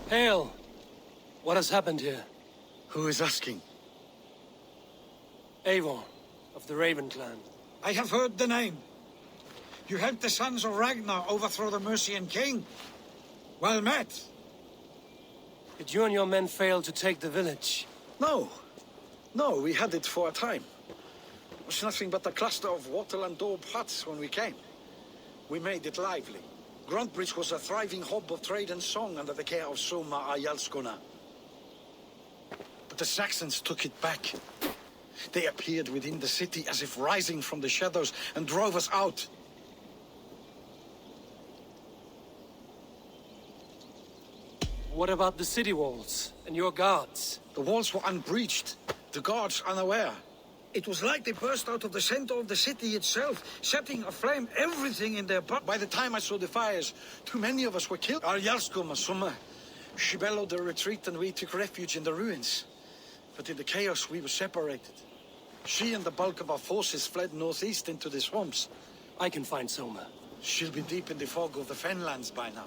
Hail! What has happened here? Who is asking? Eivor, of the Raven clan. I have heard the name. You helped the sons of Ragnar overthrow the Mercian king. Well met. Did you and your men fail to take the village? No. No, we had it for a time. It was nothing but a cluster of wattle and daub huts when we came. We made it lively. Gruntbridge was a thriving hub of trade and song under the care of Soma Ayalskona. But the Saxons took it back. They appeared within the city as if rising from the shadows and drove us out. What about the city walls and your guards? The walls were unbreached, the guards unaware. It was like they burst out of the center of the city itself, setting aflame everything in their path. By the time I saw the fires, too many of us were killed. Ayalskona, Soma, she bellowed the retreat and we took refuge in the ruins. But in the chaos, we were separated. She and the bulk of our forces fled northeast into the swamps. I can find Soma. She'll be deep in the fog of the Fenlands by now.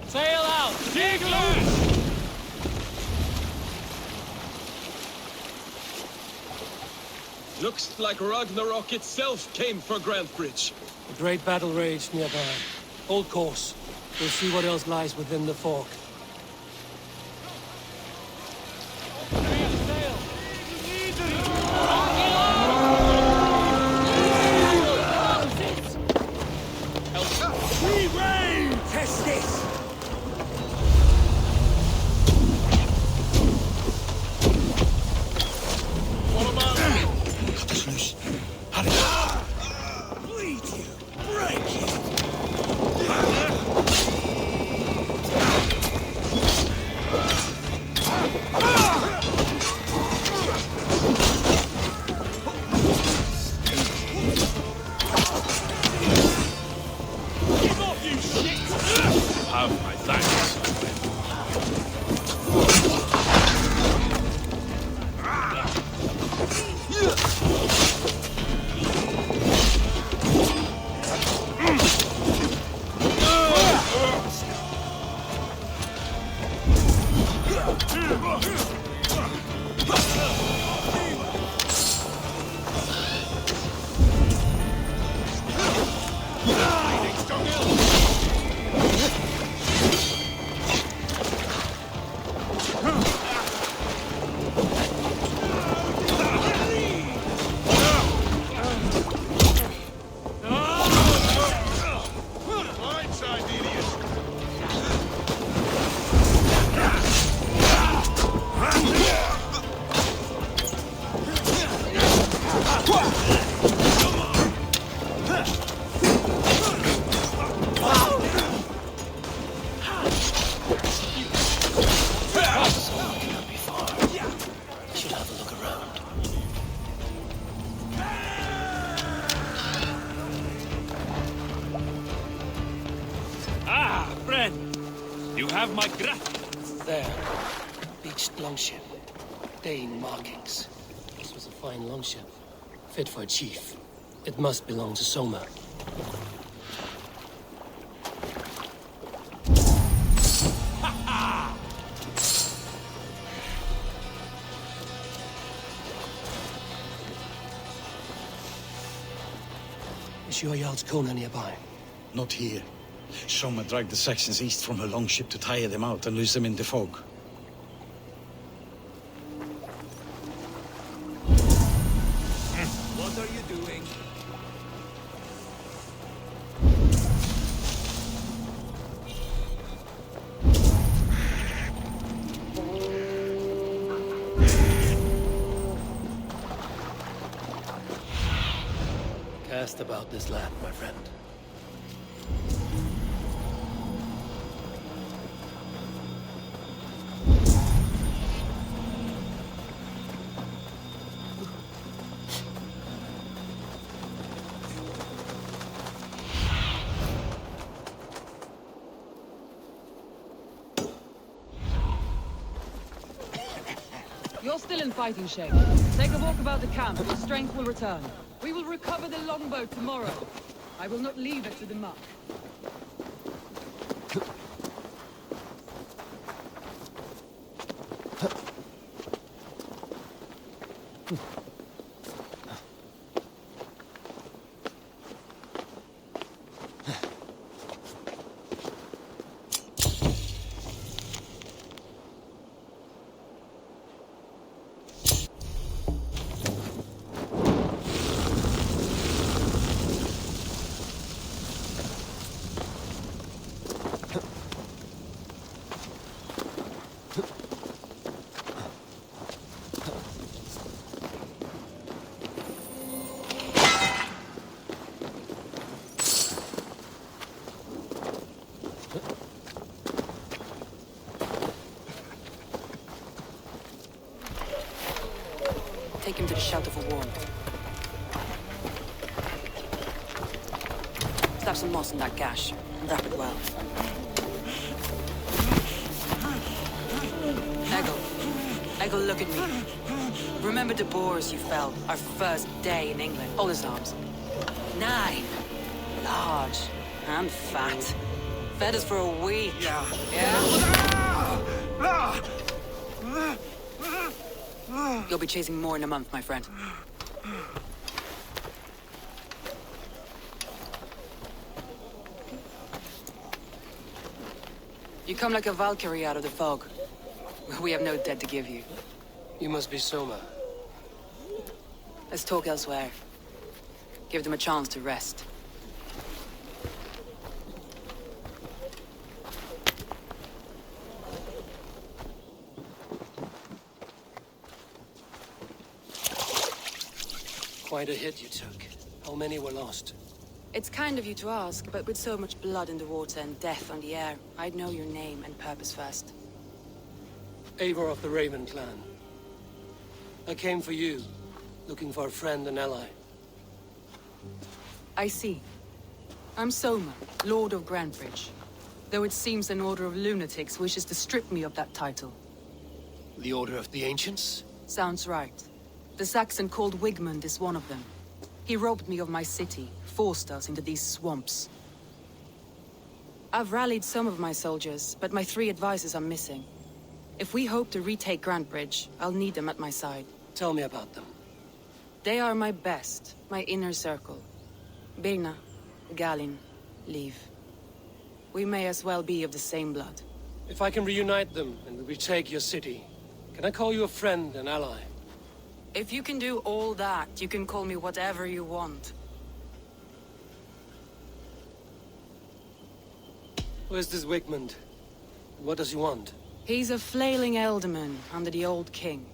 Sail out! Dig loose! Looks like Ragnarok itself came for Grantbridge. A great battle raged nearby. Hold course. We'll see what else lies within the fog. Have Ah, friend! You have my There. Beached longship. Dane markings. This was a fine longship. Fit for a chief. It must belong to Soma. Is your Jarl's Kona nearby? Not here. Soma dragged the Saxons east from her longship to tire them out and lose them in the fog. What are you doing? Cast about this land, my friend. You're still in fighting shape. Take a walk about the camp, your strength will return. We will recover the longboat tomorrow. I will not leave it to the muck. Take him to the shelter for warmth. Slap some moss in that gash and wrap it well. Eggle, look at me. Remember the boars you felled our first day in England? All his arms. 9. Large and fat. Fed us for a week. Yeah? You'll be chasing more in a month, my friend. You come like a Valkyrie out of the fog. We have no debt to give you. You must be Soma. Let's talk elsewhere. Give them a chance to rest. Quite a hit you took. How many were lost? It's kind of you to ask, but with so much blood in the water and death on the air, I'd know your name and purpose first. Eivor of the Raven clan. I came for you, looking for a friend and ally. I see. I'm Soma, Lord of Grantebridge. Though it seems an order of lunatics wishes to strip me of that title. The Order of the Ancients? Sounds right. The Saxon called Wigmund is one of them. He robbed me of my city, forced us into these swamps. I've rallied some of my soldiers, but my 3 advisors are missing. If we hope to retake Grantebridge, I'll need them at my side. Tell me about them. They are my best, my inner circle. Birna, Galin, Leave. We may as well be of the same blood. If I can reunite them and we retake your city, can I call you a friend and ally? If you can do all that, you can call me whatever you want. Where's this Wigmund? What does he want? He's a flailing elderman under the old king.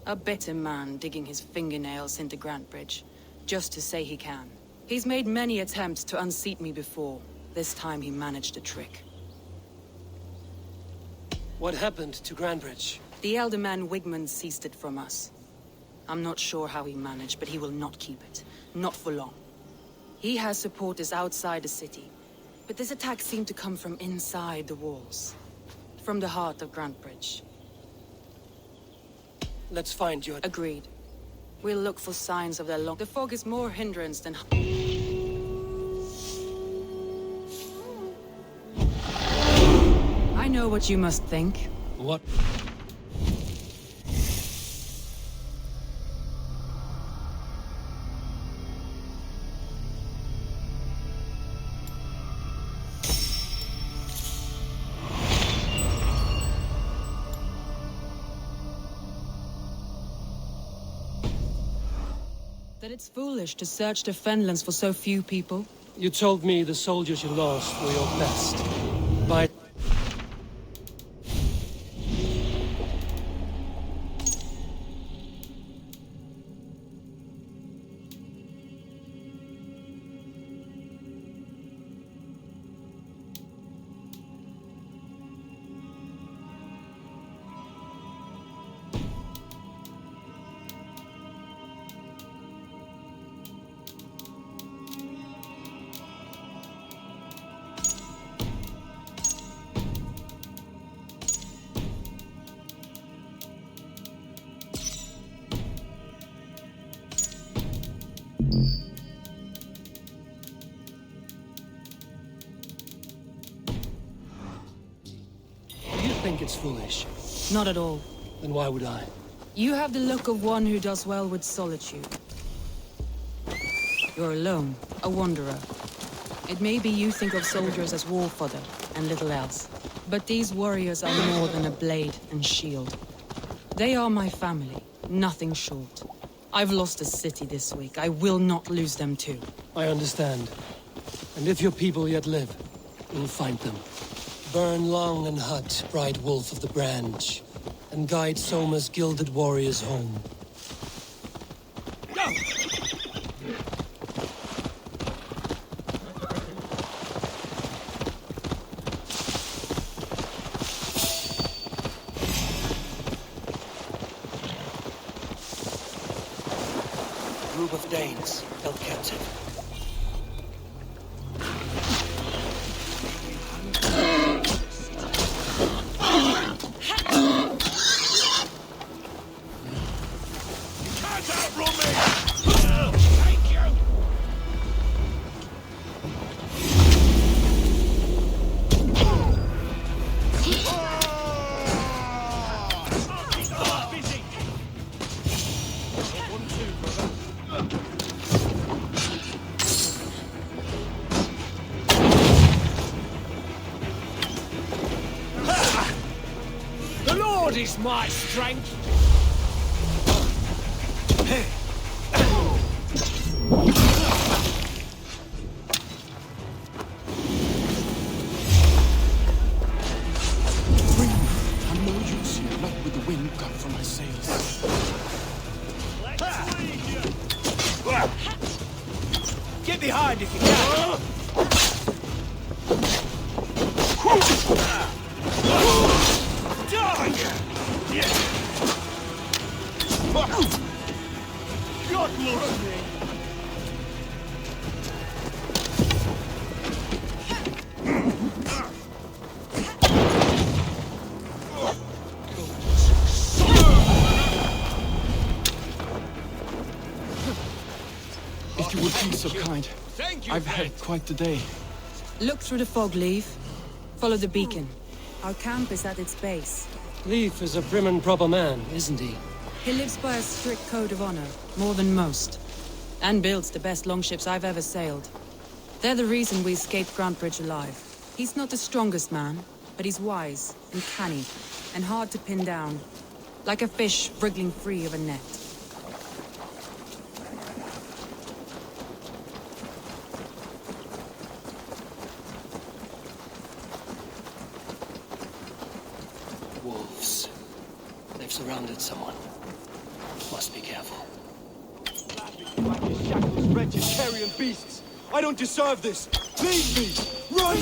A bitter man digging his fingernails into Grantebridge, just to say he can. He's made many attempts to unseat me before. This time he managed a trick. What happened to Grantebridge? The elderman Wigmund seized it from us. I'm not sure how he managed, but he will not keep it. Not for long. He has supporters outside the city. But this attack seemed to come from inside the walls. From the heart of Grantbridge. Let's find you. Agreed. We'll look for signs of their long... The fog is more hindrance than... I know what you must think. What? That it's foolish to search the Fenlands for so few people. You told me the soldiers you lost were your best. By... You think it's foolish? Not at all. Then why would I? You have the look of one who does well with solitude. You're alone, a wanderer. It may be you think of soldiers as war fodder and little else. But these warriors are more than a blade and shield. They are my family, nothing short. I've lost a city this week. I will not lose them too. I understand. And if your people yet live, we'll find them. Burn Long and Hut, bright wolf of the branch, and guide Soma's gilded warriors home. Go! Group of Danes held captive. Is my strength. Emergency, not with the wind cut from my sails. Get behind if you can. God loves me. If you would be so kind. Thank you. I've had quite the day. Look through the fog, Leaf. Follow the beacon. Our camp is at its base. Leif is a prim and proper man, isn't he? He lives by a strict code of honor, more than most. And builds the best longships I've ever sailed. They're the reason we escaped Grantbridge alive. He's not the strongest man, but he's wise and canny, and hard to pin down. Like a fish wriggling free of a net. Wolves. They've surrounded someone. Must be careful. Shackles, wretched carrion beasts! I don't deserve this! Leave me! Run!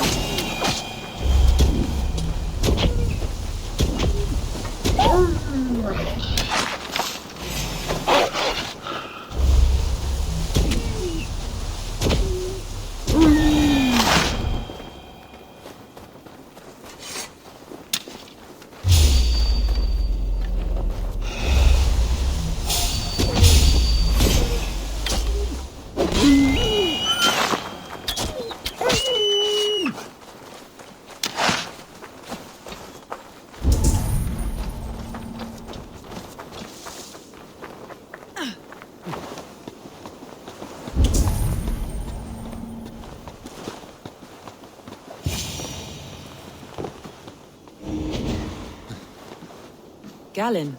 Galen,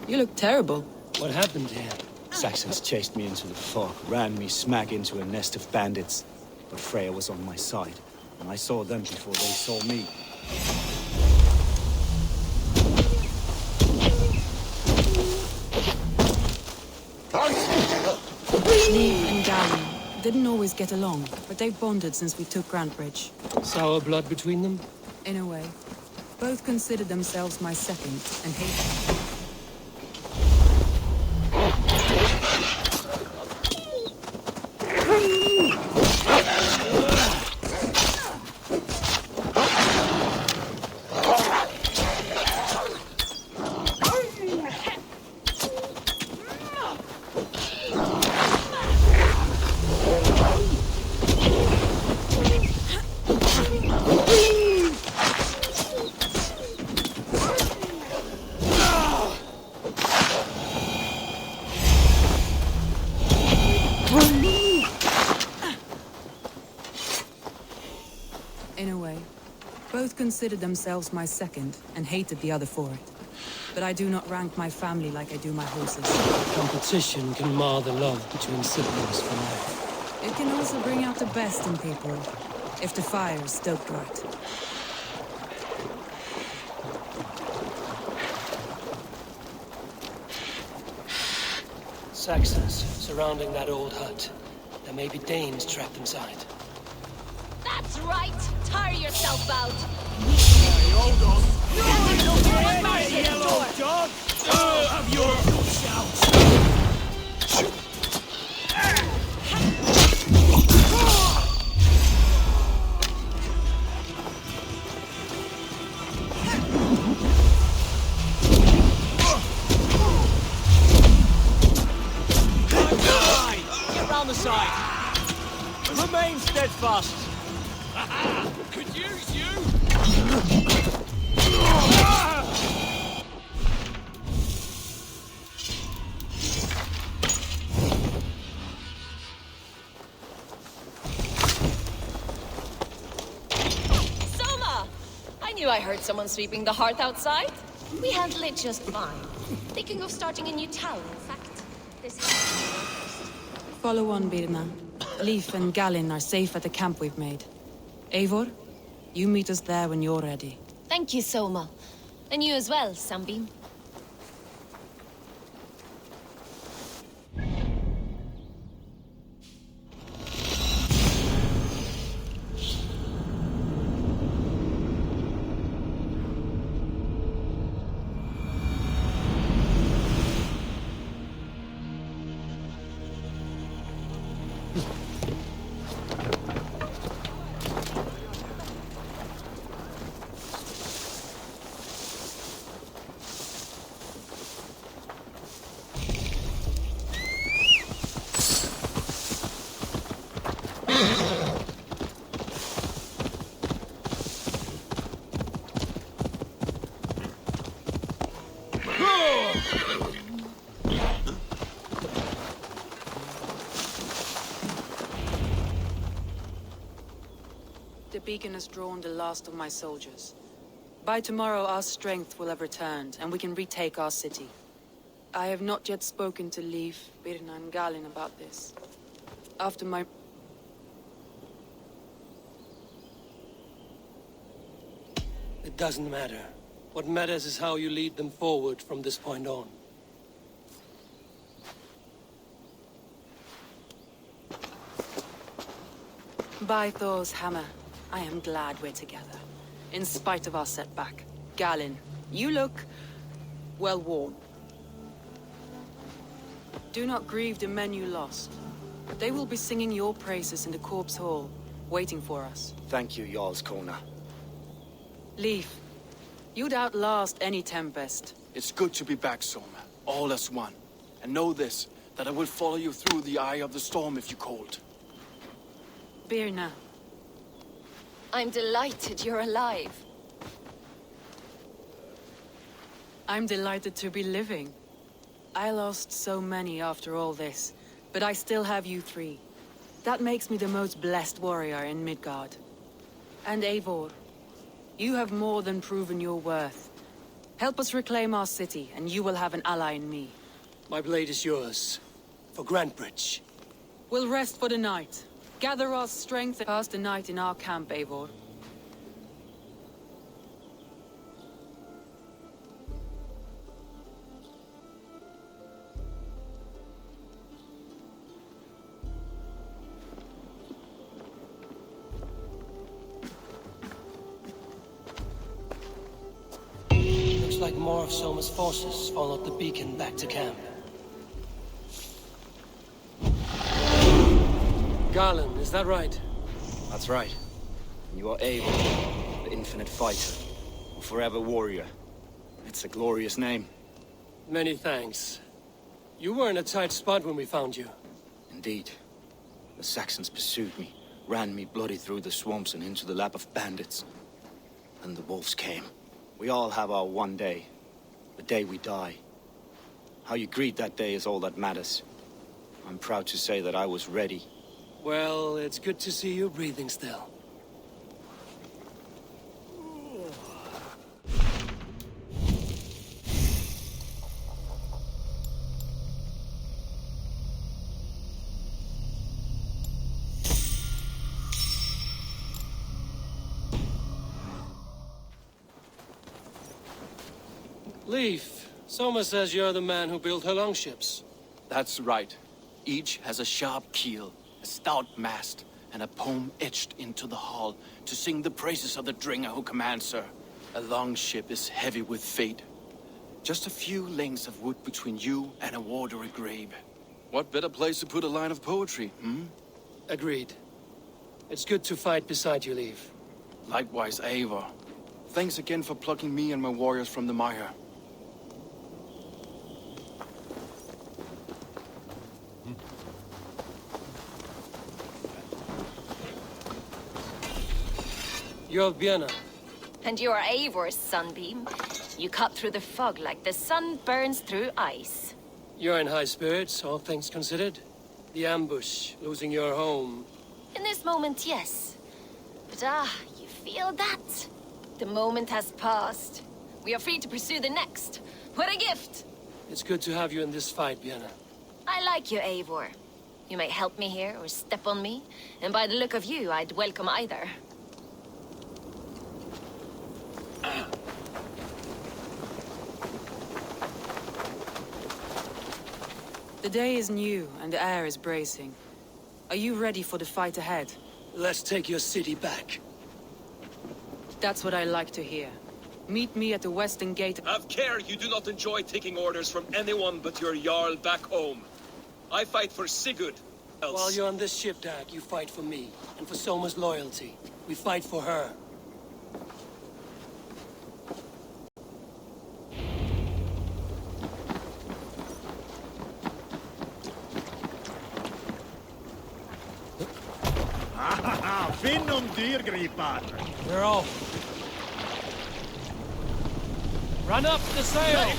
you look terrible. What happened here? Saxons chased me into the fog, ran me smack into a nest of bandits. But Freya was on my side, and I saw them before they saw me. Leif and Galen didn't always get along, but they've bonded since we took Grantbridge. Sour blood between them? In a way. Both considered themselves my second and hate me. In a way. Both considered themselves my second, and hated the other for it. But I do not rank my family like I do my horses. Competition can mar the love between siblings for life. It can also bring out the best in people, if the fire is stoked right. Saxons surrounding that old hut. There may be Danes trapped inside. That's right! Tire yourself out! Hold on! Yellow dog! Have your shouts! Get round the side! Remain steadfast! Could use you! Soma! I knew I heard someone sweeping the hearth outside. We handle it just fine. Thinking of starting a new town, in fact. This house. Follow on, Birna. Leif and Galen are safe at the camp we've made. Eivor, you meet us there when you're ready. Thank you, Soma. And you as well, Sunbeam. The beacon has drawn the last of my soldiers. By tomorrow our strength will have returned, and we can retake our city. I have not yet spoken to Leif, Birna and Galen about this. After my... It doesn't matter. What matters is how you lead them forward from this point on. By Thor's hammer, I am glad we're together. In spite of our setback. Galen, you look... well worn. Do not grieve the men you lost. They will be singing your praises in the Corpse Hall, waiting for us. Thank you, Jarl's Kona. Leif, you'd outlast any tempest. It's good to be back, Soma. All as one. And know this, that I will follow you through the eye of the storm if you called. Birna, I'm delighted you're alive. I'm delighted to be living. I lost so many after all this, but I still have you three. That makes me the most blessed warrior in Midgard. And Eivor, you have more than proven your worth. Help us reclaim our city, and you will have an ally in me. My blade is yours. For Grantbridge. We'll rest for the night. Gather our strength and pass the night in our camp, Eivor. Looks like more of Soma's forces followed the beacon back to camp. Garland, is that right? That's right. And you are Eivor, the infinite fighter, a forever warrior. It's a glorious name. Many thanks. You were in a tight spot when we found you. Indeed. The Saxons pursued me, ran me bloody through the swamps and into the lap of bandits. And the wolves came. We all have our one day. The day we die. How you greet that day is all that matters. I'm proud to say that I was ready. Well, it's good to see you breathing still. Leif, Soma says you're the man who built her longships. That's right. Each has a sharp keel, a stout mast, and a poem etched into the hull to sing the praises of the Dringer who commands her. A longship is heavy with fate. Just a few lengths of wood between you and a watery grave. What better place to put a line of poetry, hmm? Agreed. It's good to fight beside you, Leif. Likewise, Eivor. Thanks again for plucking me and my warriors from the mire. You're Vienna. And you are Eivor's sunbeam. You cut through the fog like the sun burns through ice. You're in high spirits, all things considered. The ambush, losing your home. In this moment, yes. But you feel that? The moment has passed. We are free to pursue the next. What a gift! It's good to have you in this fight, Vienna. I like you, Eivor. You may help me here or step on me, and by the look of you, I'd welcome either. The day is new, and the air is bracing. Are you ready for the fight ahead? Let's take your city back. That's what I like to hear. Meet me at the western gate. Have care you do not enjoy taking orders from anyone but your Jarl back home. I fight for Sigurd. While you're on this ship, Dag, you fight for me, and for Soma's loyalty. We fight for her. Finnum dyrgripar! We're off. Run up the sail!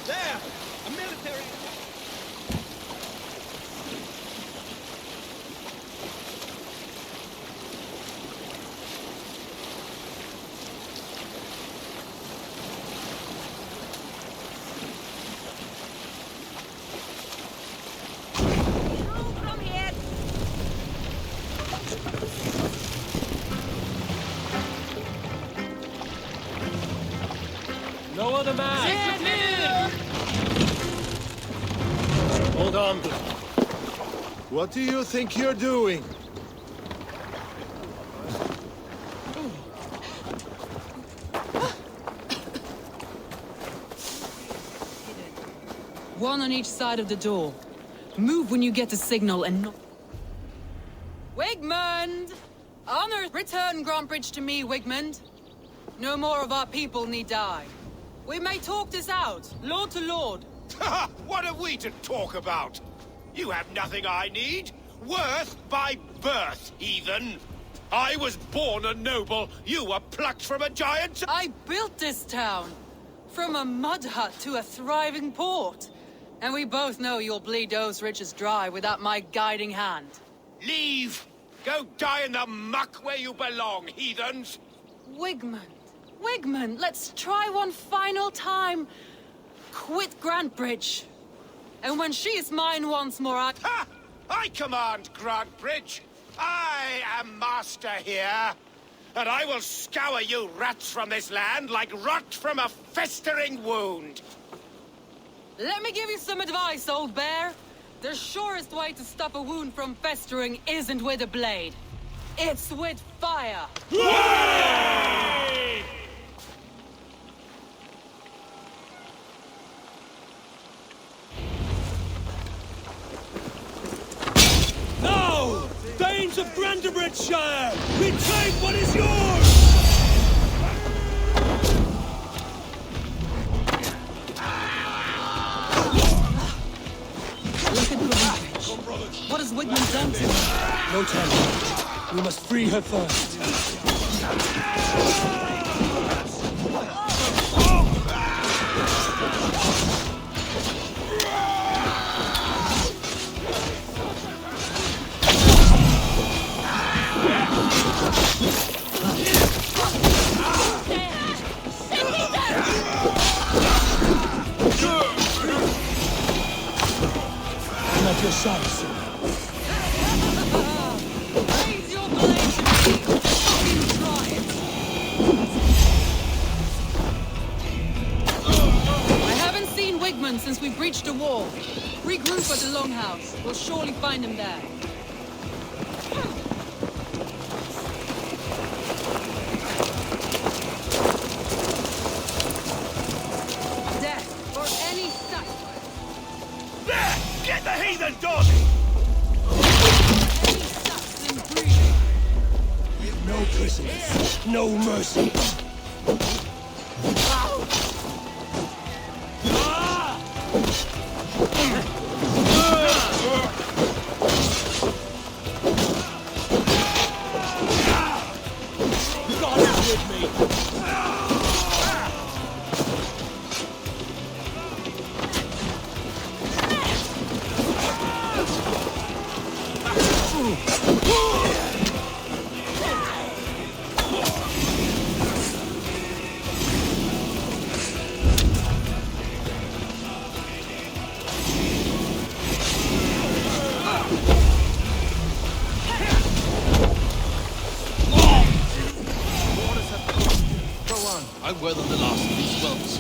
There! A military... No other man! Hold on. What do you think you're doing? One on each side of the door. Move when you get the signal and not... Wigmund! Honor, return Grantbridge to me, Wigmund. No more of our people need die. We may talk this out, lord to lord. What are we to talk about? You have nothing I need. Worth by birth, heathen. I was born a noble. You were plucked from a giant. I built this town. From a mud hut to a thriving port. And we both know you'll bleed those riches dry without my guiding hand. Leave. Go die in the muck where you belong, heathens. Wigmund, let's try one final time. Quit Grantbridge. And when she is mine once more, Ha! I command Grantbridge. I am master here. And I will scour you rats from this land like rot from a festering wound. Let me give you some advice, old bear. The surest way to stop a wound from festering isn't with a blade. It's with fire. Hooray! Now! Danes of Grantebridgeshire! Reclaim what is yours! Look at Grantebridge. What has Wigmund done to her? No time. We must free her first. I'm at your side, sir. Raise your blade to me! Fucking try it! I haven't seen Wigmund since we breached the wall. Regroup at the Longhouse. We'll surely find him there. Death or any sacrifice. There! Get the heathen doggy! Any Saxon breeding. No prisoners. No mercy. God is with me! I weather the last of these wells.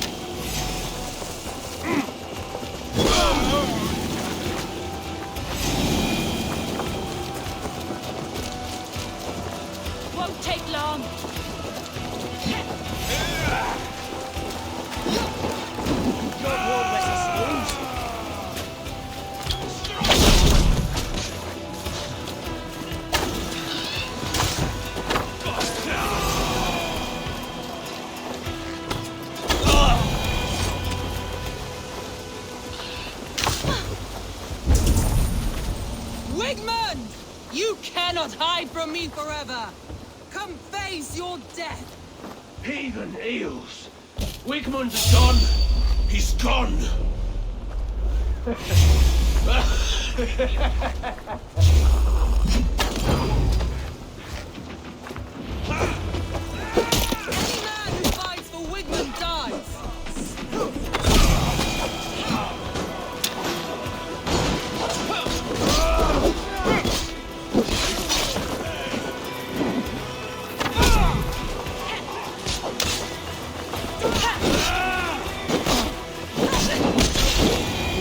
Won't take long. Wigmund! You cannot hide from me forever! Come face your death! Heathen eels! Wigmund is gone! He's gone! Any man who fights for Wigmund dies!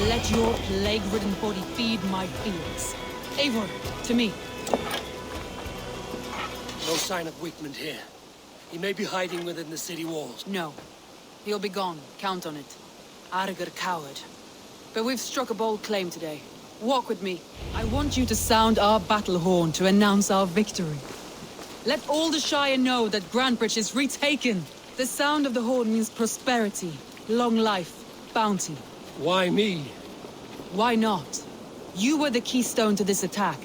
Let your plague-ridden body feed my fields. Eivor, to me. No sign of Wigmund here. He may be hiding within the city walls. No. He'll be gone. Count on it. Arger coward. But we've struck a bold claim today. Walk with me. I want you to sound our battle horn to announce our victory. Let all the Shire know that Grantbridge is retaken. The sound of the horn means prosperity, long life, bounty. Why me? Why not? You were the keystone to this attack.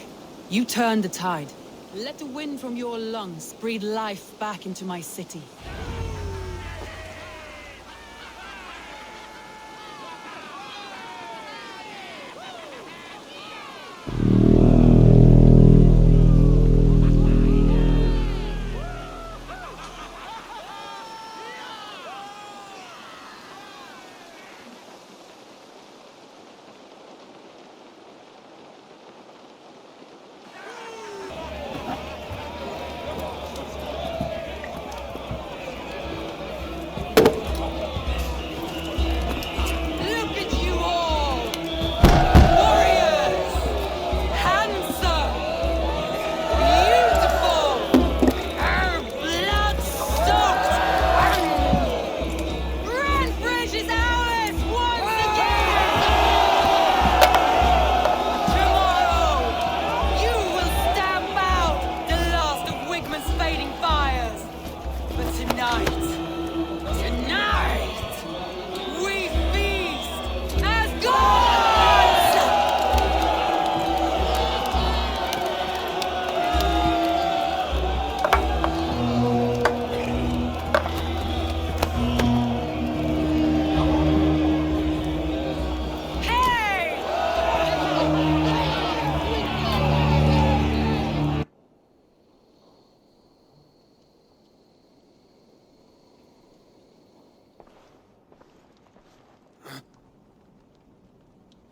You turned the tide. Let the wind from your lungs breathe life back into my city. Look at you all! Warriors! Handsome! Beautiful! Blood-soaked! Grand Bridge is ours once again! Tomorrow, you will stamp out the last of Wigman's fading fires. But tonight, we feast as gods! Hey!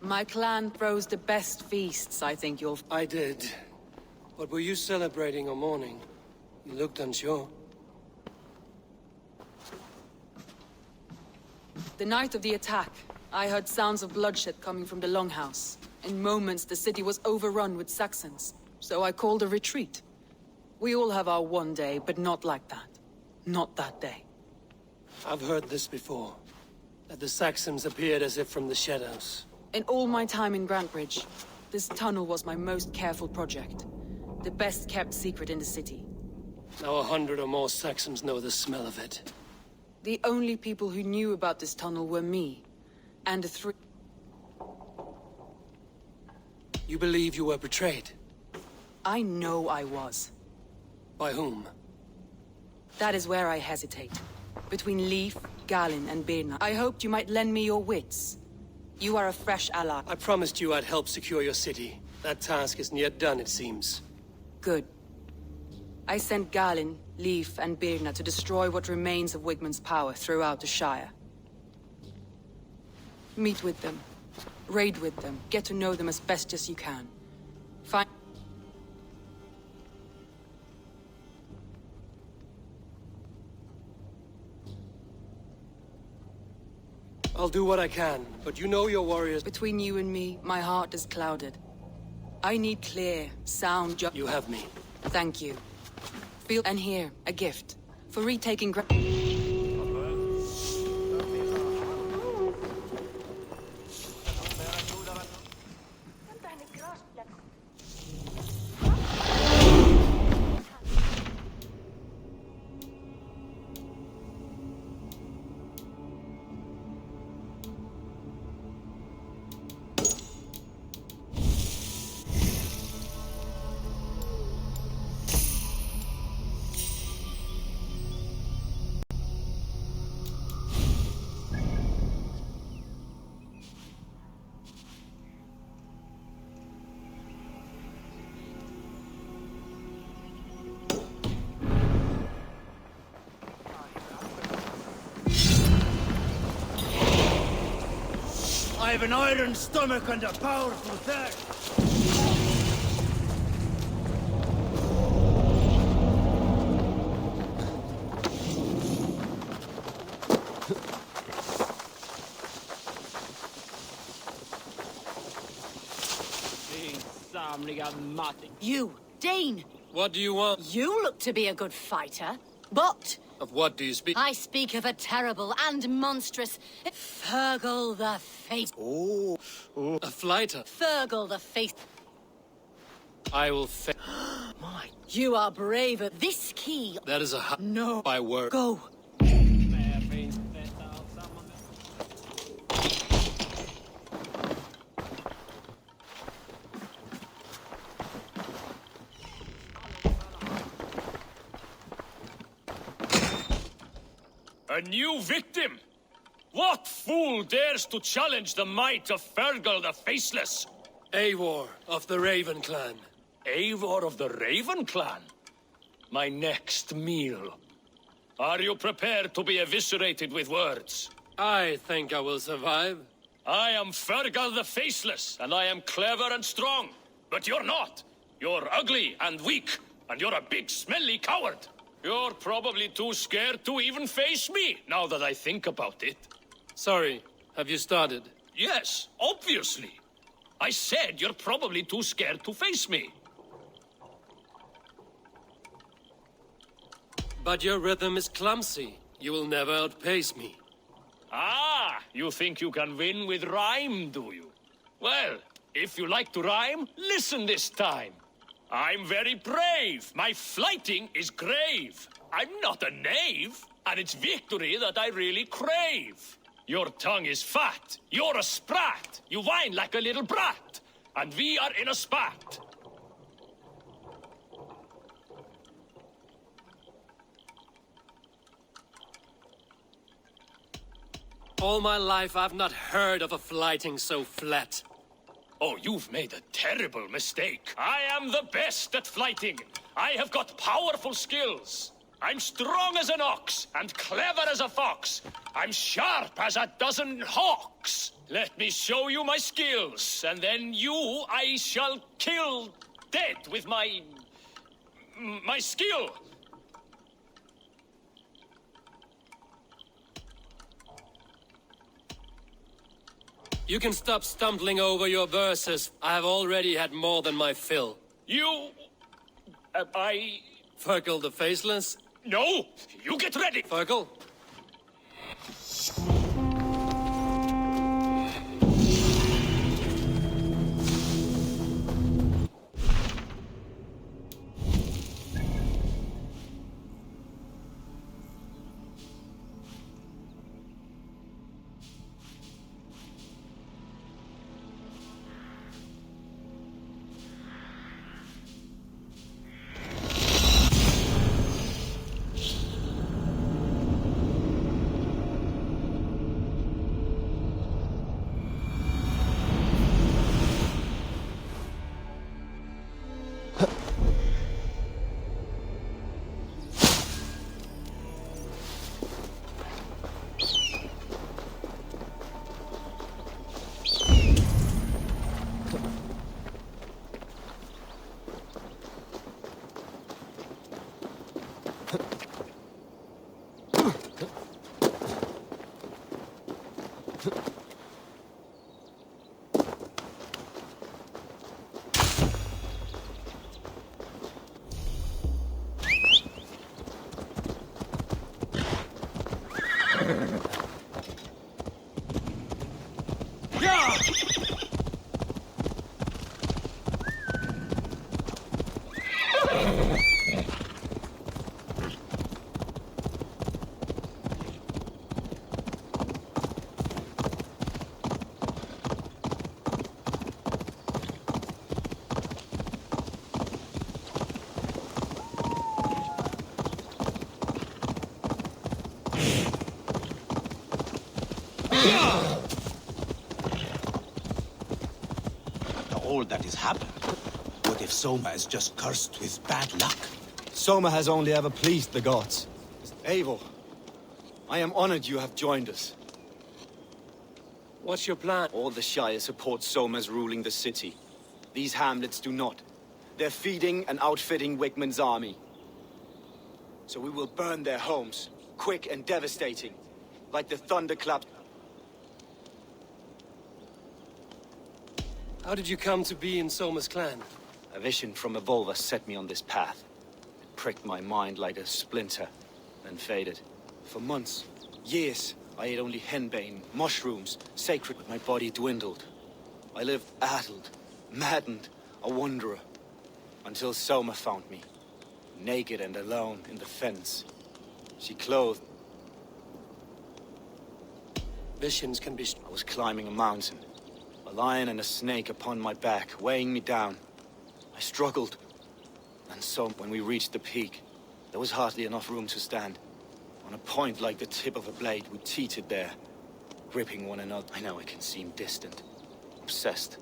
My clan throws the best feasts, I think you'll... I did. But were you celebrating or mourning? You looked unsure. The night of the attack, I heard sounds of bloodshed coming from the Longhouse. In moments, the city was overrun with Saxons, so I called a retreat. We all have our one day, but not like that. Not that day. I've heard this before. That the Saxons appeared as if from the shadows. In all my time in Grantbridge, this tunnel was my most careful project. The best kept secret in the city. Now 100 or more Saxons know the smell of it. The only people who knew about this tunnel were me, and the three... You believe you were betrayed? I know I was. By whom? That is where I hesitate. Between Leif, Galin, and Birna. I hoped you might lend me your wits. You are a fresh ally. I promised you I'd help secure your city. That task isn't yet done, it seems. Good. I sent Galin, Leif, and Birna to destroy what remains of Wigman's power throughout the Shire. Meet with them. Raid with them. Get to know them as best as you can. Find... I'll do what I can, but you know your warriors... Between you and me, my heart is clouded. I need clear, sound You have me. Thank you. Feel and here, a gift. For retaking I have an iron stomach and a powerful thirst. You, Dane! What do you want? You look to be a good fighter, but... Of what do you speak? I speak of a terrible and monstrous... Fergal the Face... Oh, a flighter. Fergal the Face... I will My, you are braver. This key... That is a No. By word. Go. A new victim? What fool dares to challenge the might of Fergal the Faceless? Eivor of the Raven clan. Eivor of the Raven clan? My next meal. Are you prepared to be eviscerated with words? I think I will survive. I am Fergal the Faceless, and I am clever and strong. But you're not. You're ugly and weak, and you're a big smelly coward. You're probably too scared to even face me, now that I think about it. Sorry, have you started? Yes, obviously. I said you're probably too scared to face me. But your rhythm is clumsy. You will never outpace me. Ah, you think you can win with rhyme, do you? Well, if you like to rhyme, listen this time. I'm very brave. My flighting is grave. I'm not a knave, and it's victory that I really crave. Your tongue is fat. You're a sprat. You whine like a little brat. And we are in a spat. All my life I've not heard of a flighting so flat. Oh, you've made a terrible mistake. I am the best at flighting. I have got powerful skills. I'm strong as an ox and clever as a fox. I'm sharp as a dozen hawks. Let me show you my skills, and then you I shall kill dead with my skill. You can stop stumbling over your verses. I have already had more than my fill. You... I... Fergal the Faceless? No! You get ready! Fergal? All that has happened. What if Soma is just cursed with bad luck? Soma has only ever pleased the gods. Eivor, I am honored you have joined us. What's your plan? All the Shire support Soma's ruling the city. These hamlets do not. They're feeding and outfitting Wigmund's army. So we will burn their homes, quick and devastating, like the thunderclap. How did you come to be in Soma's clan? A vision from Evolva set me on this path. It pricked my mind like a splinter, then faded. For months, years, I ate only henbane, mushrooms, sacred, but my body dwindled. I lived addled, maddened, a wanderer, until Soma found me, naked and alone in the fens. She clothed. Visions can be... I was climbing a mountain. A lion and a snake upon my back, weighing me down. I struggled. And so, when we reached the peak, there was hardly enough room to stand. On a point like the tip of a blade, we teetered there, gripping one another. I know it can seem distant, obsessed,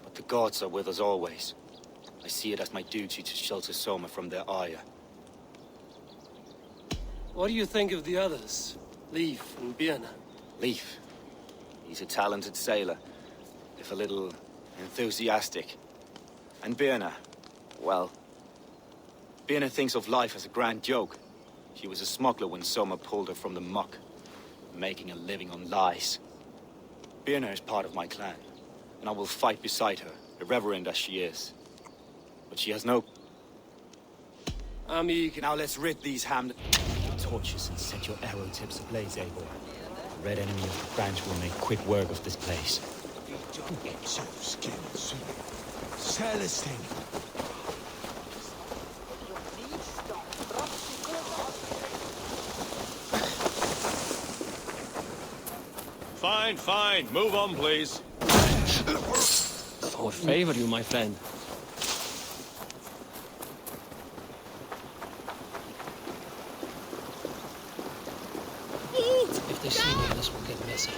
but the gods are with us always. I see it as my duty to shelter Soma from their ire. What do you think of the others? Leif and Birna? Leif. He's a talented sailor, if a little enthusiastic. And Birna, well, Birna thinks of life as a grand joke. She was a smuggler when Soma pulled her from the muck, making a living on lies. Birna is part of my clan, and I will fight beside her, irreverent as she is. But she has no... Now let's rid these torches and set your arrow tips ablaze, Eivor. The red enemy of the branch will make quick work of this place. Celestine! Fine, fine. Move on, please. I would favor you, my friend. If they see me, this will get messy.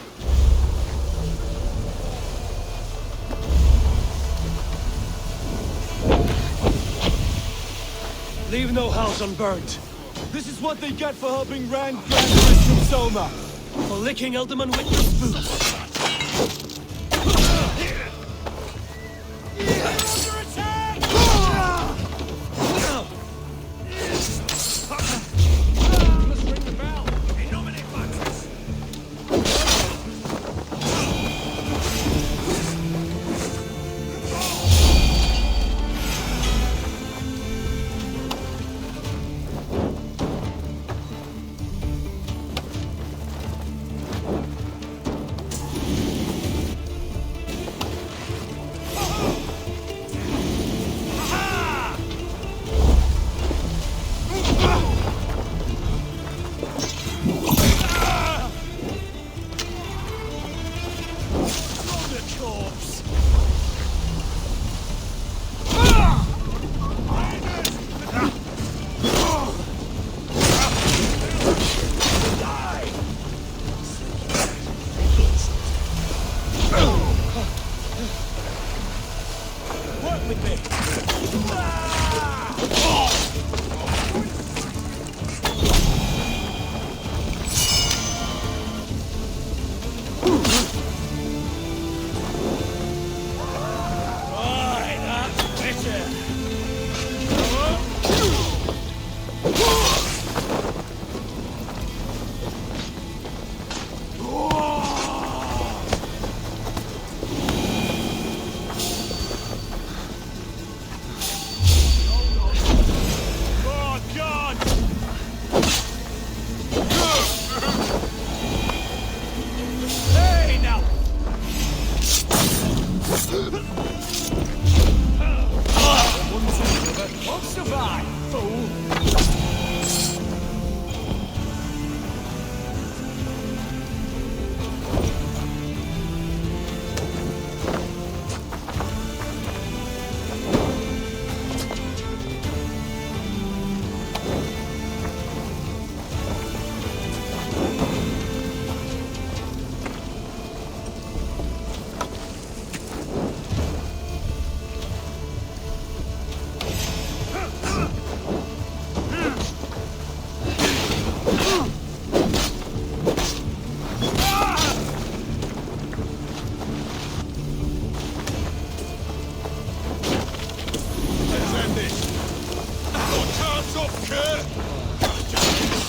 Leave no house unburned. This is what they get for helping Grand Prince from Soma. For licking Elderman Witness' boots.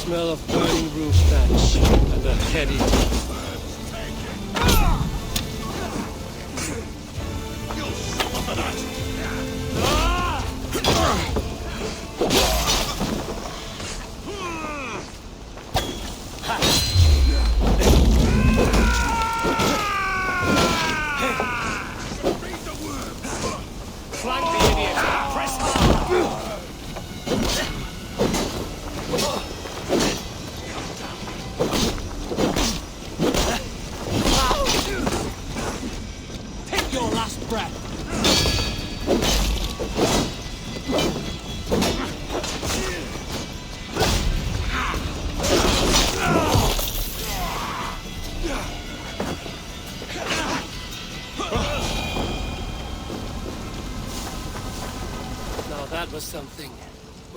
Smell of burning roof thatch and a heady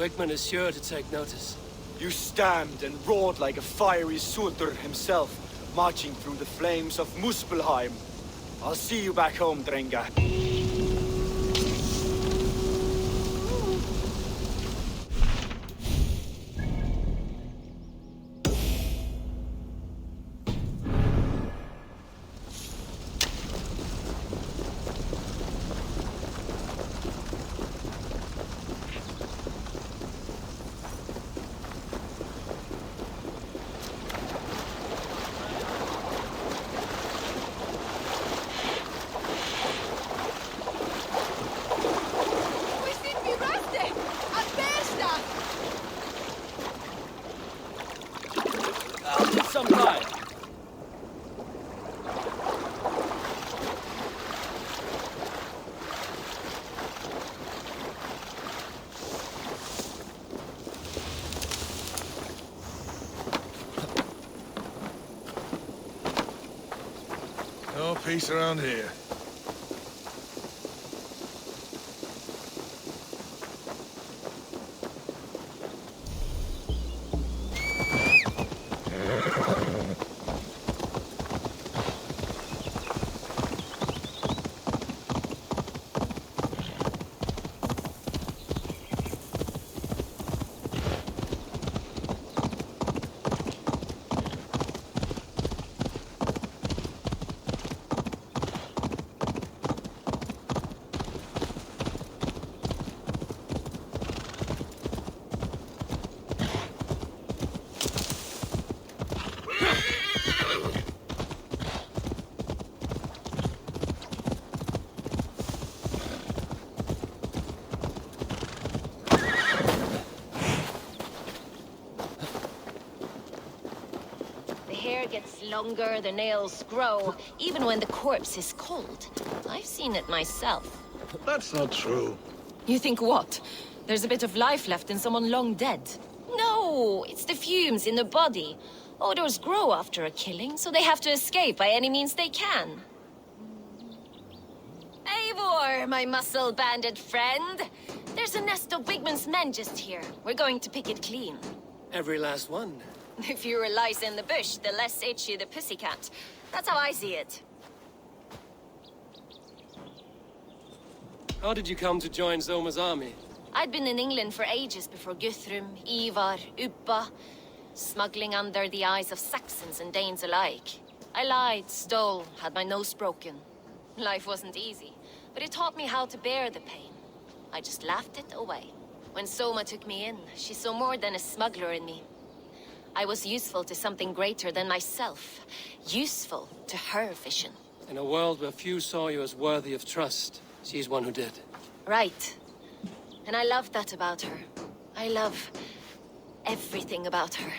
Wigman is sure to take notice. You stamped and roared like a fiery Sultan himself, marching through the flames of Muspelheim. I'll see you back home, Drenga. Some time. No peace around here. Gets longer, the nails grow, even when the corpse is cold. I've seen it myself. That's not true. You think what? There's a bit of life left in someone long dead? No, it's the fumes in the body. Odors grow after a killing, so they have to escape by any means they can. Eivor, my muscle-banded friend. There's a nest of Wigman's men just here. We're going to pick it clean. Every last one. The fewer lice in the bush, the less itchy the pussycat. That's how I see it. How did you come to join Zoma's army? I'd been in England for ages before Guthrum, Ivar, Uppa, smuggling under the eyes of Saxons and Danes alike. I lied, stole, had my nose broken. Life wasn't easy, but it taught me how to bear the pain. I just laughed it away. When Soma took me in, she saw more than a smuggler in me. I was useful to something greater than myself. Useful to her vision. In a world where few saw you as worthy of trust, she's one who did. Right. And I love that about her. I love everything about her.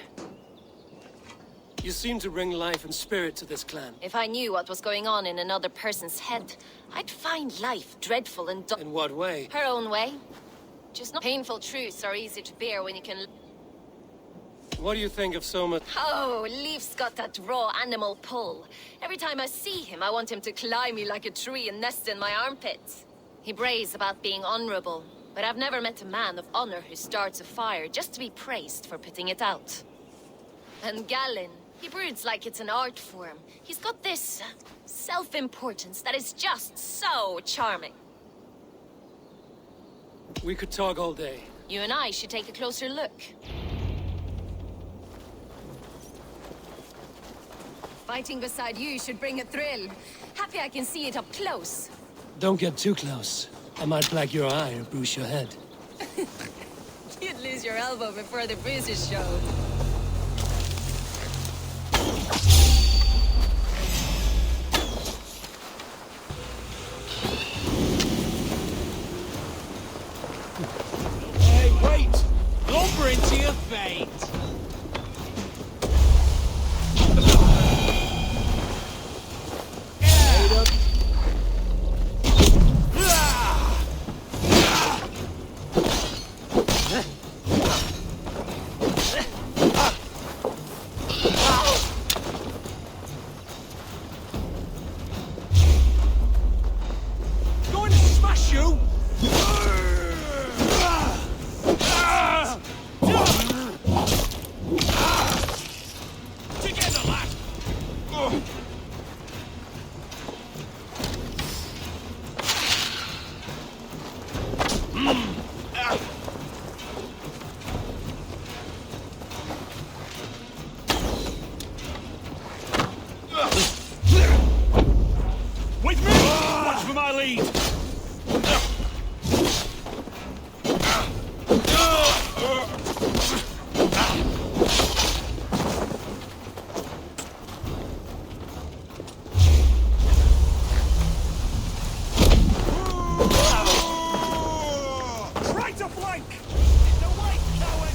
You seem to bring life and spirit to this clan. If I knew what was going on in another person's head, I'd find life dreadful and In what way? her own way. Just not painful truths are easy to bear when you can... What do you think of Soma? Oh, Leaf's got that raw animal pull. Every time I see him, I want him to climb me like a tree and nest in my armpits. He brays about being honorable, but I've never met a man of honor who starts a fire just to be praised for putting it out. And Gallin, he broods like it's an art form. He's got this self-importance that is just so charming. We could talk all day. You and I should take a closer look. Fighting beside you should bring a thrill. Happy I can see it up close. Don't get too close. I might black your eye or bruise your head. You'd lose your elbow before the bruises showed. Hey, wait! Lumber into your fate! Going to smash you! blade! Try to flank! In the way, coward!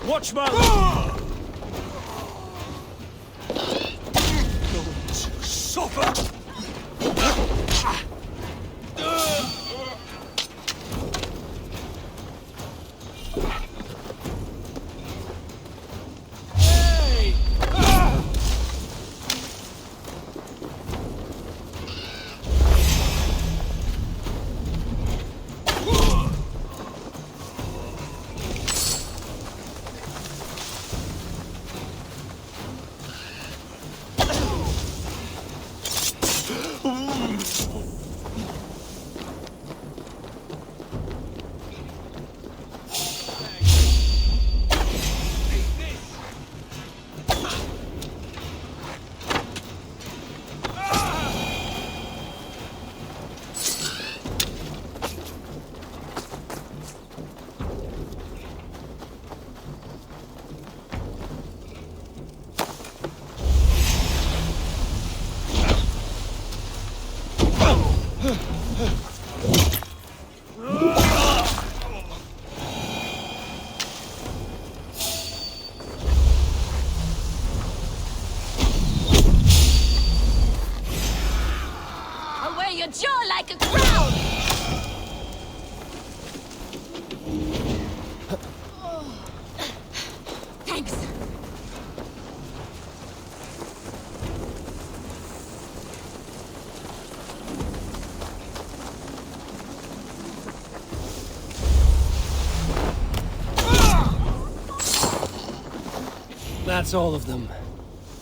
Watchman! Suffer! I'll wear your jaw like a crown! Thanks. That's all of them.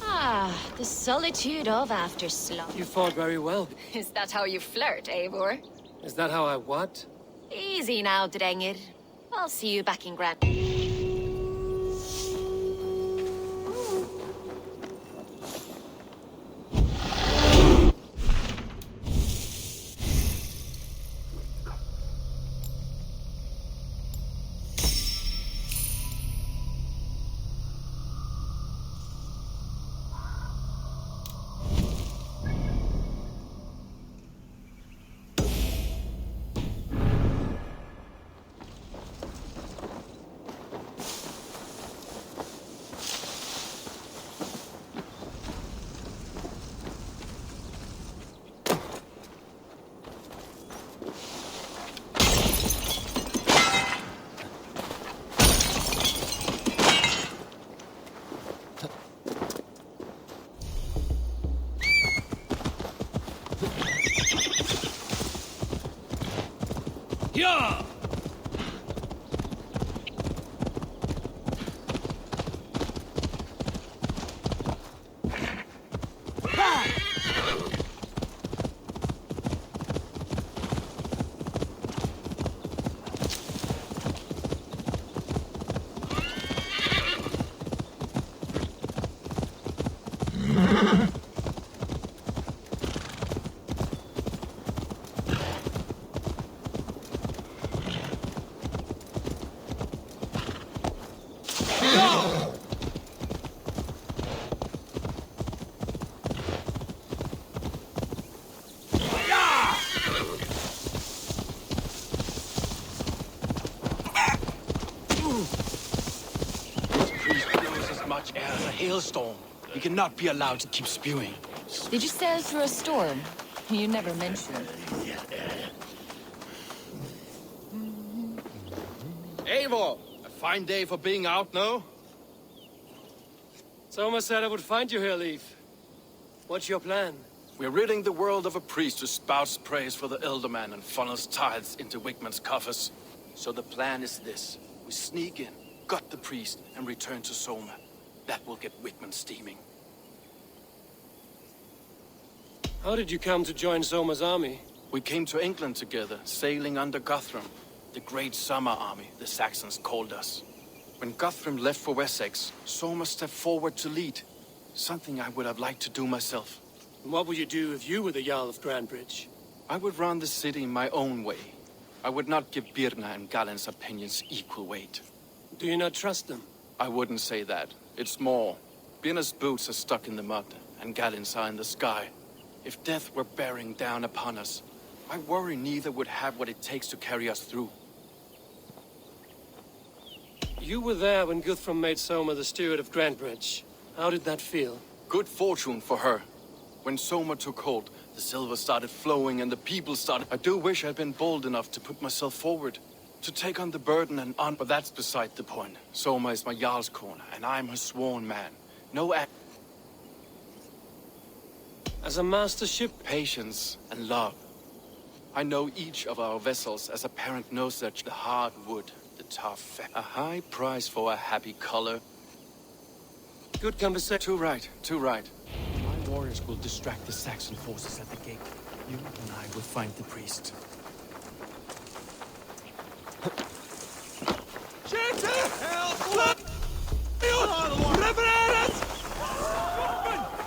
Ah, the solitude of after-slump. You fought very well. Is that how you flirt, Eivor? Is that how I what? Easy now, Drengr. I'll see you back in Grand. Yeah! Hailstorm. He cannot be allowed to keep spewing. Did you sail through a storm? You never mentioned. Eivor! A fine day for being out, no? Soma said I would find you here, Leaf. What's your plan? We're ridding the world of a priest who spouts praise for the Elderman and funnels tithes into Wigmund's coffers. So the plan is this. We sneak in, gut the priest, and return to Soma. That will get Wigmund steaming. How did you come to join Soma's army? We came to England together, sailing under Guthrum. The Great Summer Army, the Saxons called us. When Guthrum left for Wessex, Soma stepped forward to lead. Something I would have liked to do myself. And what would you do if you were the Jarl of Grandbridge? I would run the city my own way. I would not give Birna and Galen's opinions equal weight. Do you not trust them? I wouldn't say that. It's more. Birna's boots are stuck in the mud, and Galen's are in the sky. If death were bearing down upon us, I worry neither would have what it takes to carry us through. You were there when Guthrum made Soma the steward of Grandbridge. How did that feel? Good fortune for her. When Soma took hold, the silver started flowing and the people started... I do wish I'd been bold enough to put myself forward. To take on the burden and on... But that's beside the point. Soma is my Jarl's corner, and I'm her sworn man. No act... As a master ship... Patience and love. I know each of our vessels as a parent knows that the hard wood, the tough... A high price for a happy color. Good conversation. Too right, too right. My warriors will distract the Saxon forces at the gate. You and I will find the priest.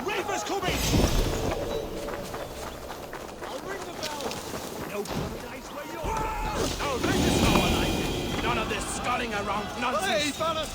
Reaper's coming! I'll ring the bell! No paradise where you are! No, this is how I like it! None of this sculling around nonsense! Hey, fellas!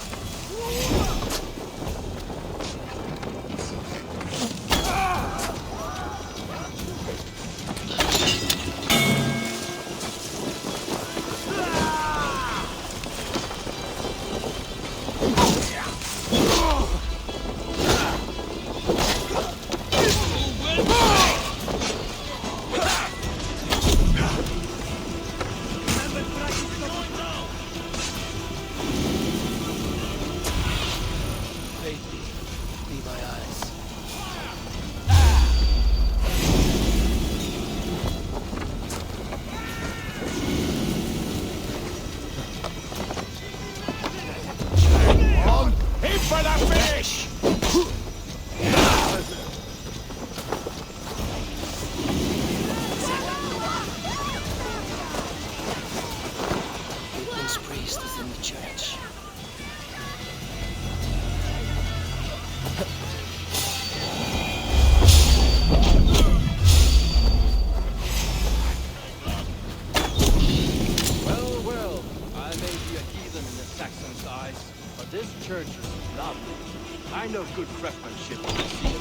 I know good craftsmanship when I see it.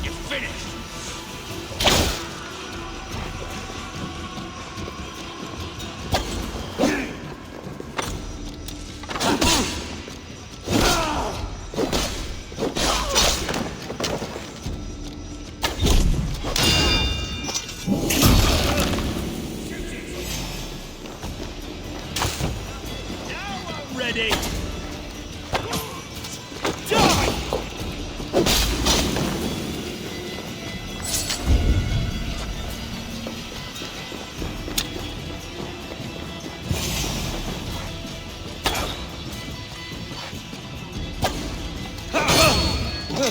You're finished! Ready! Die!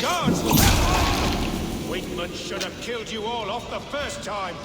Guards! Wigmund should have killed you all off the first time!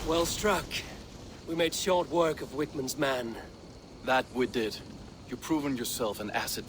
Well struck. We made short work of Wickman's man. That we did. You've proven yourself an asset.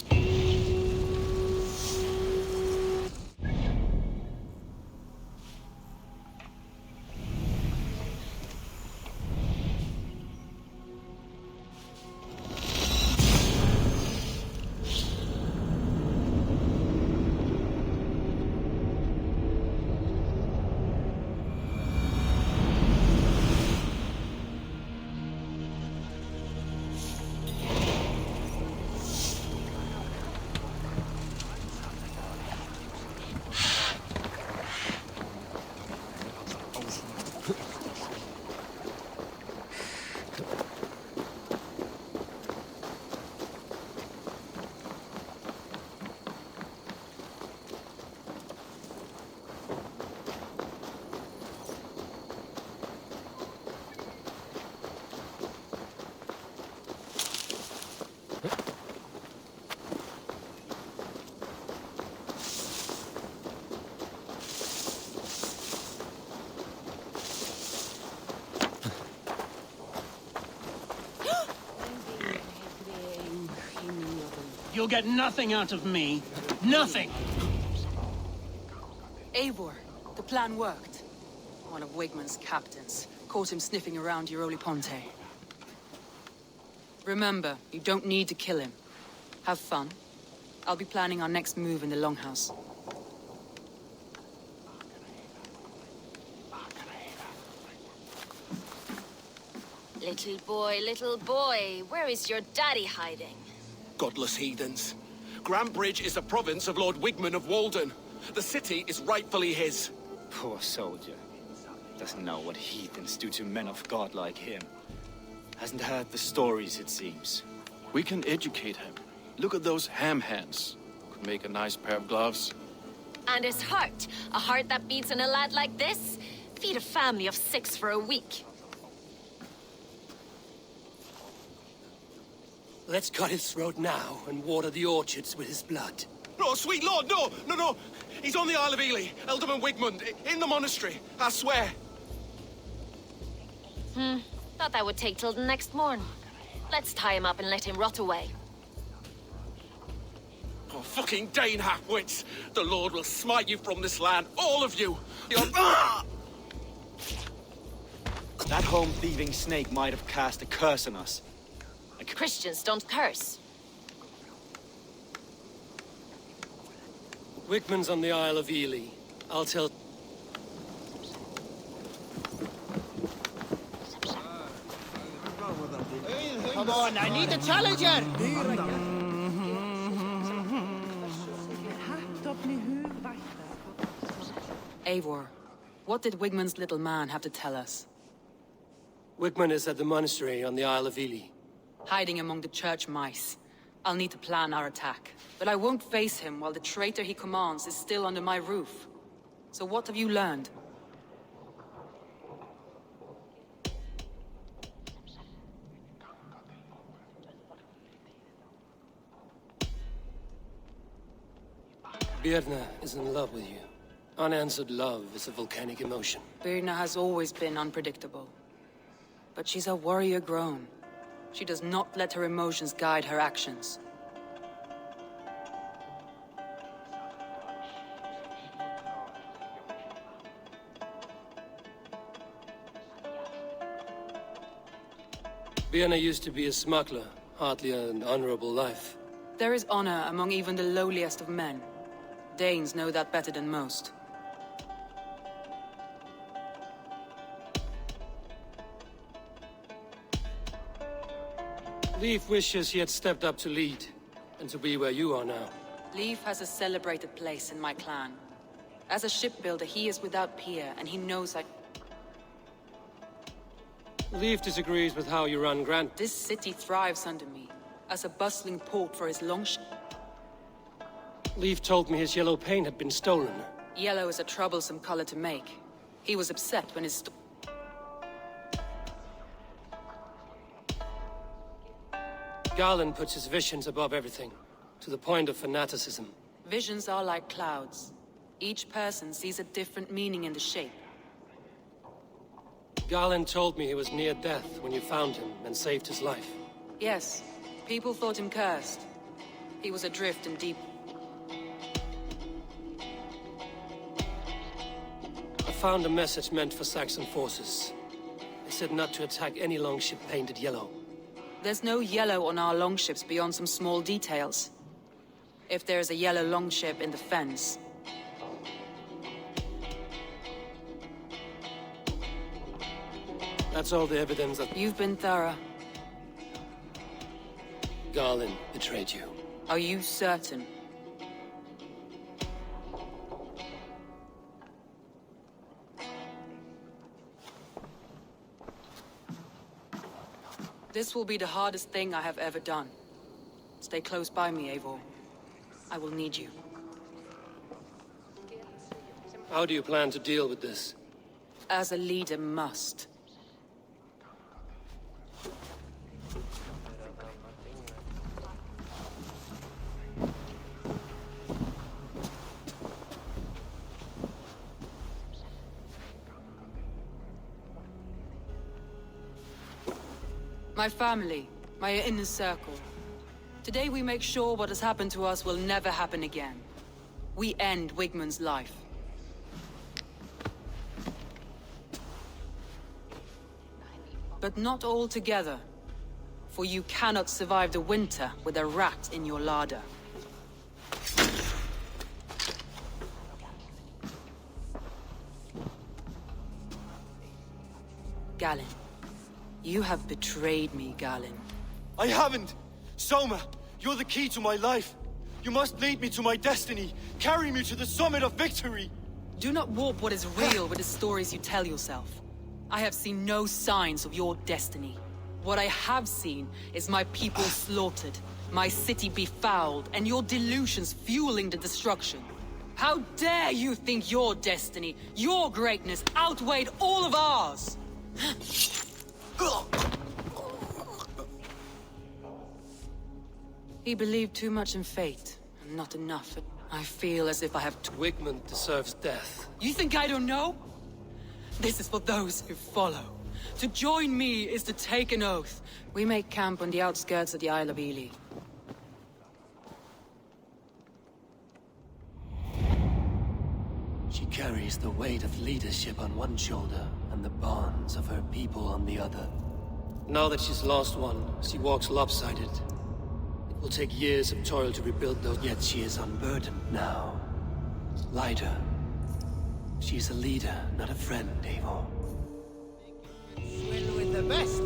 You'll get nothing out of me. Nothing! Eivor, the plan worked. One of Wigman's captains caught him sniffing around Euroli Ponte. Remember, you don't need to kill him. Have fun. I'll be planning our next move in the Longhouse. Little boy, where is your daddy hiding? Godless heathens. Grantbridge is a province of Lord Wigman of Walden. The city is rightfully his. Poor soldier. Doesn't know what heathens do to men of God like him. Hasn't heard the stories, it seems. We can educate him. Look at those ham hands. Could make a nice pair of gloves. And his heart. A heart that beats in a lad like this? Feed a family of 6 for a week. Let's cut his throat now and water the orchards with his blood. No, sweet lord, no! No, no! He's on the Isle of Ely, Ealdorman Wigmund, in the monastery, I swear. Thought that would take till the next morn. Let's tie him up and let him rot away. Oh, fucking Dane half-wits! The Lord will smite you from this land, all of you! You're... That home-thieving snake might have cast a curse on us. Christians don't curse. Wigman's on the Isle of Ely. I'll tell... Come on, I need a challenger! Eivor, what did Wigman's little man have to tell us? Wigman is at the monastery on the Isle of Ely. Hiding among the church mice. I'll need to plan our attack. But I won't face him while the traitor he commands is still under my roof. So what have you learned? Birna is in love with you. Unanswered love is a volcanic emotion. Birna has always been unpredictable. But she's a warrior grown. She does not let her emotions guide her actions. Birna used to be a smuggler, hardly an honorable life. There is honor among even the lowliest of men. Danes know that better than most. Leif wishes he had stepped up to lead, and to be where you are now. Leif has a celebrated place in my clan. As a shipbuilder, he is without peer, and he knows I... Leif disagrees with how you run Grant. This city thrives under me, as a bustling port for his longship. Leif told me his yellow paint had been stolen. Yellow is a troublesome color to make. He was upset when his... Garland puts his visions above everything, to the point of fanaticism. Visions are like clouds. Each person sees a different meaning in the shape. Garland told me he was near death when you found him and saved his life. Yes. People thought him cursed. He was adrift in deep... I found a message meant for Saxon forces. They said not to attack any longship painted yellow. There's no yellow on our longships beyond some small details. If there's a yellow longship in the fence... That's all the evidence that You've been thorough. Garland betrayed you. Are you certain? This will be the hardest thing I have ever done. Stay close by me, Eivor. I will need you. How do you plan to deal with this? As a leader must. My family, my inner circle. Today we make sure what has happened to us will never happen again. We end Wigmund's life. But not all together. For you cannot survive the winter with a rat in your larder. Galen. You have betrayed me, Galen. I haven't! Soma, you're the key to my life. You must lead me to my destiny. Carry me to the summit of victory. Do not warp what is real with the stories you tell yourself. I have seen no signs of your destiny. What I have seen is my people slaughtered, my city befouled, and your delusions fueling the destruction. How dare you think your destiny, your greatness, outweighed all of ours? He believed too much in fate, and not enough. I feel as if I have... Wigmund deserves death. You think I don't know? This is for those who follow. To join me is to take an oath. We make camp on the outskirts of the Isle of Ely. She carries the weight of leadership on one shoulder and the bonds of her people on the other. Now that she's lost one, she walks lopsided. It will take years of toil to rebuild those, yet she is unburdened now. Lighter. She is a leader, not a friend, Eivor. Swim with the best.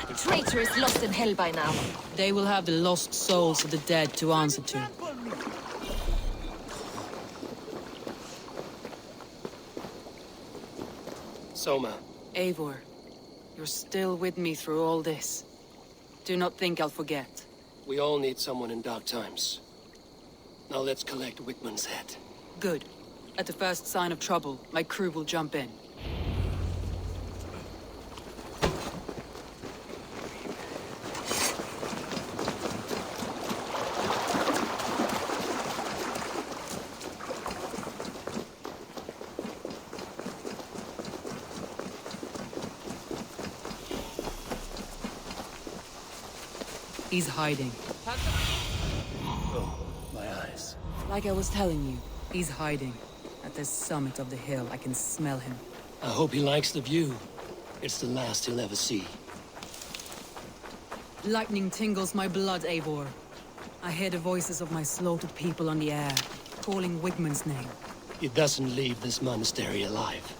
That traitor is lost in hell by now. They will have the lost souls of the dead to answer to. Soma. Eivor, you're still with me through all this. Do not think I'll forget. We all need someone in dark times. Now let's collect Wigmund's head. Good. At the first sign of trouble, my crew will jump in. He's hiding. Oh, my eyes. Like I was telling you, he's hiding. At the summit of the hill, I can smell him. I hope he likes the view. It's the last he'll ever see. Lightning tingles my blood, Eivor. I hear the voices of my slaughtered people on the air, calling Wigmund's name. He doesn't leave this monastery alive.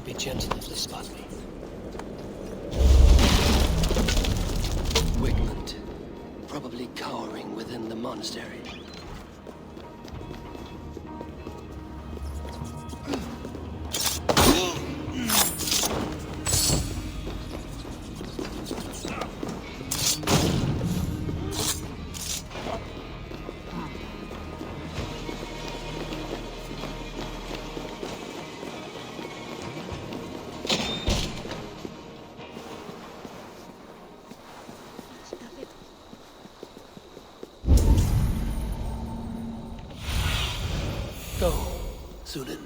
Be gentle if they spot me. Wigmund, probably cowering within the monastery. Go, Sunan.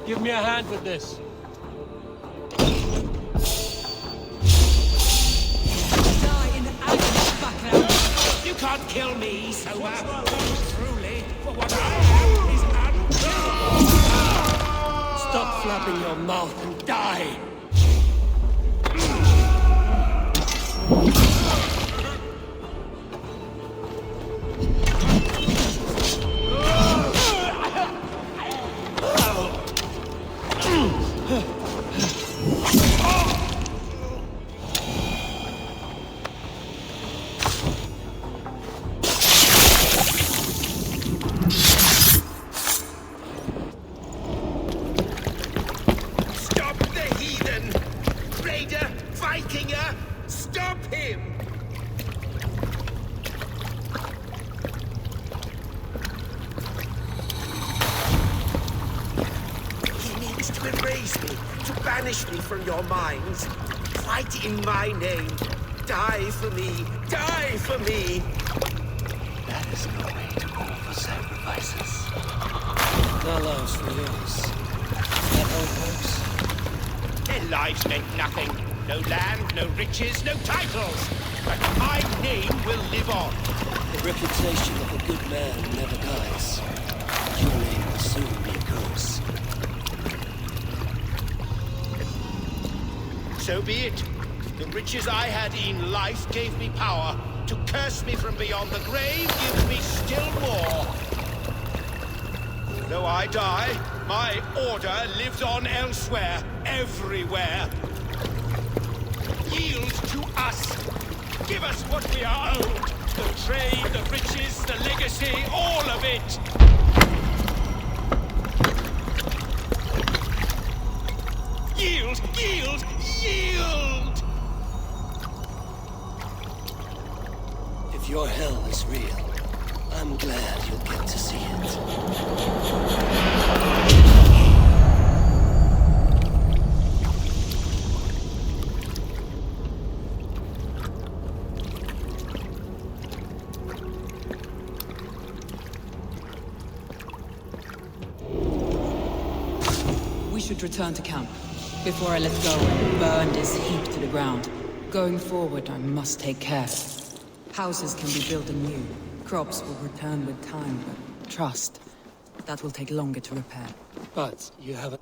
Give me a hand with this. Die in agony, Buckham! You can't kill me, Soma. Truly, for what I am is unkillable. Stop flapping your mouth and die! Stop him! He needs to erase me, to banish me from your minds. Fight in my name. Die for me. Die for me. That is no way to offer sacrifices. Our lives for yours. That how it works? Their lives meant nothing. no land, no riches, no titles. But my name will live on. The reputation of a good man never dies. Your name will soon be a curse. So be it. The riches I had in life gave me power. To curse me from beyond the grave gives me still more. Though I die, my order lives on elsewhere, everywhere. Yield to us. Give us what we are owed. The trade, the riches, the legacy, all of it. Yield, yield, yield! If your hell is real, I'm glad you'll get to see it. We should return to camp before I let go and burn this heap to the ground. Going forward, I must take care. Houses can be built anew. Crops will return with time, but trust, that will take longer to repair. But you haven't...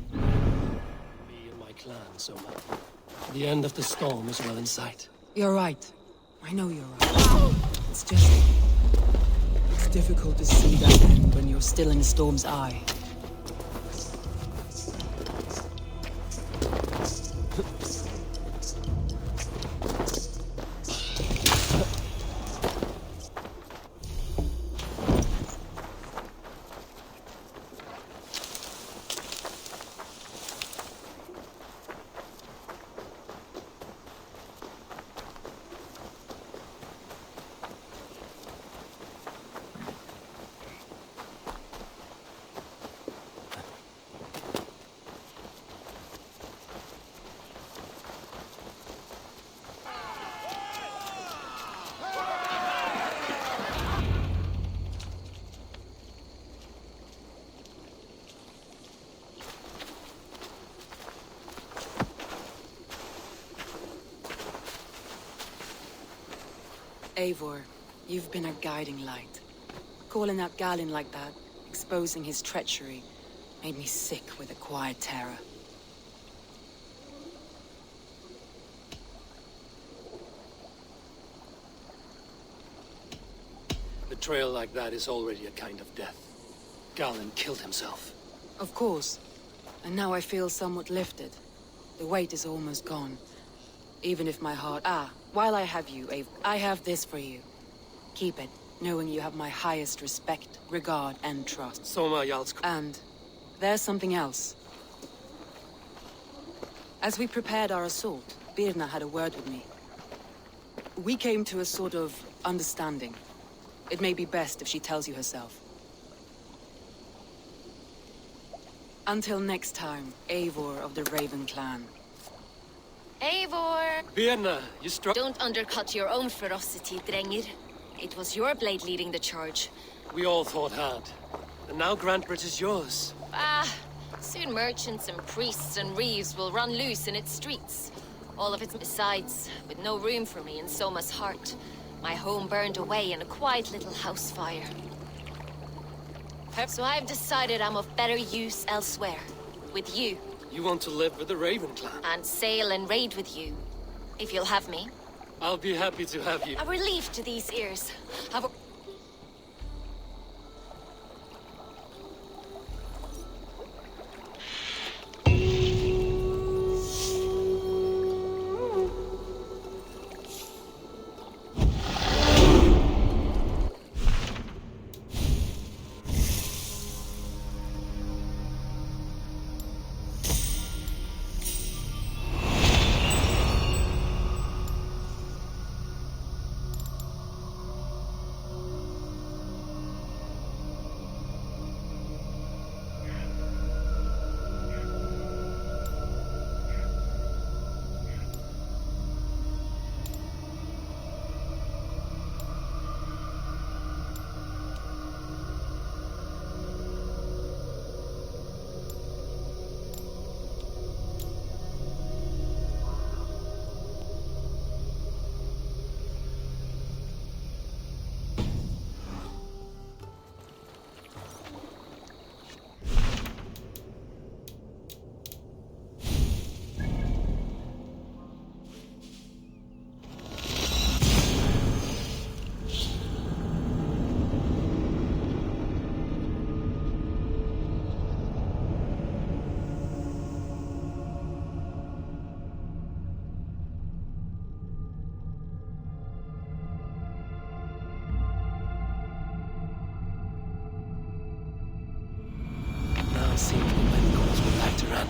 Me and my clan, Soma. The end of the storm is well in sight. You're right. I know you're right. It's just... it's difficult to see that end when you're still in the storm's eye. Eivor, you've been a guiding light. Calling out Galinn like that, exposing his treachery, made me sick with a quiet terror. Betrayal like that is already a kind of death. Galinn killed himself. Of course. And now I feel somewhat lifted. The weight is almost gone. Even if my heart... while I have you, Eivor, I have this for you. Keep it, knowing you have my highest respect, regard, and trust. Soma Jarlsk. And there's something else. As we prepared our assault, Birna had a word with me. We came to a sort of understanding. It may be best if she tells you herself. Until next time, Eivor of the Raven Clan. Eivor! Birna, you struck... Don't undercut your own ferocity, Drengir. It was your blade leading the charge. We all thought hard. And now Grantbridge is yours. Soon merchants and priests and reeves will run loose in its streets. All of it besides, with no room for me in Soma's heart. My home burned away in a quiet little house fire. So I've decided I'm of better use elsewhere. With you. You want to live with the Raven Clan? And sail and raid with you. If you'll have me. I'll be happy to have you. A relief to these ears.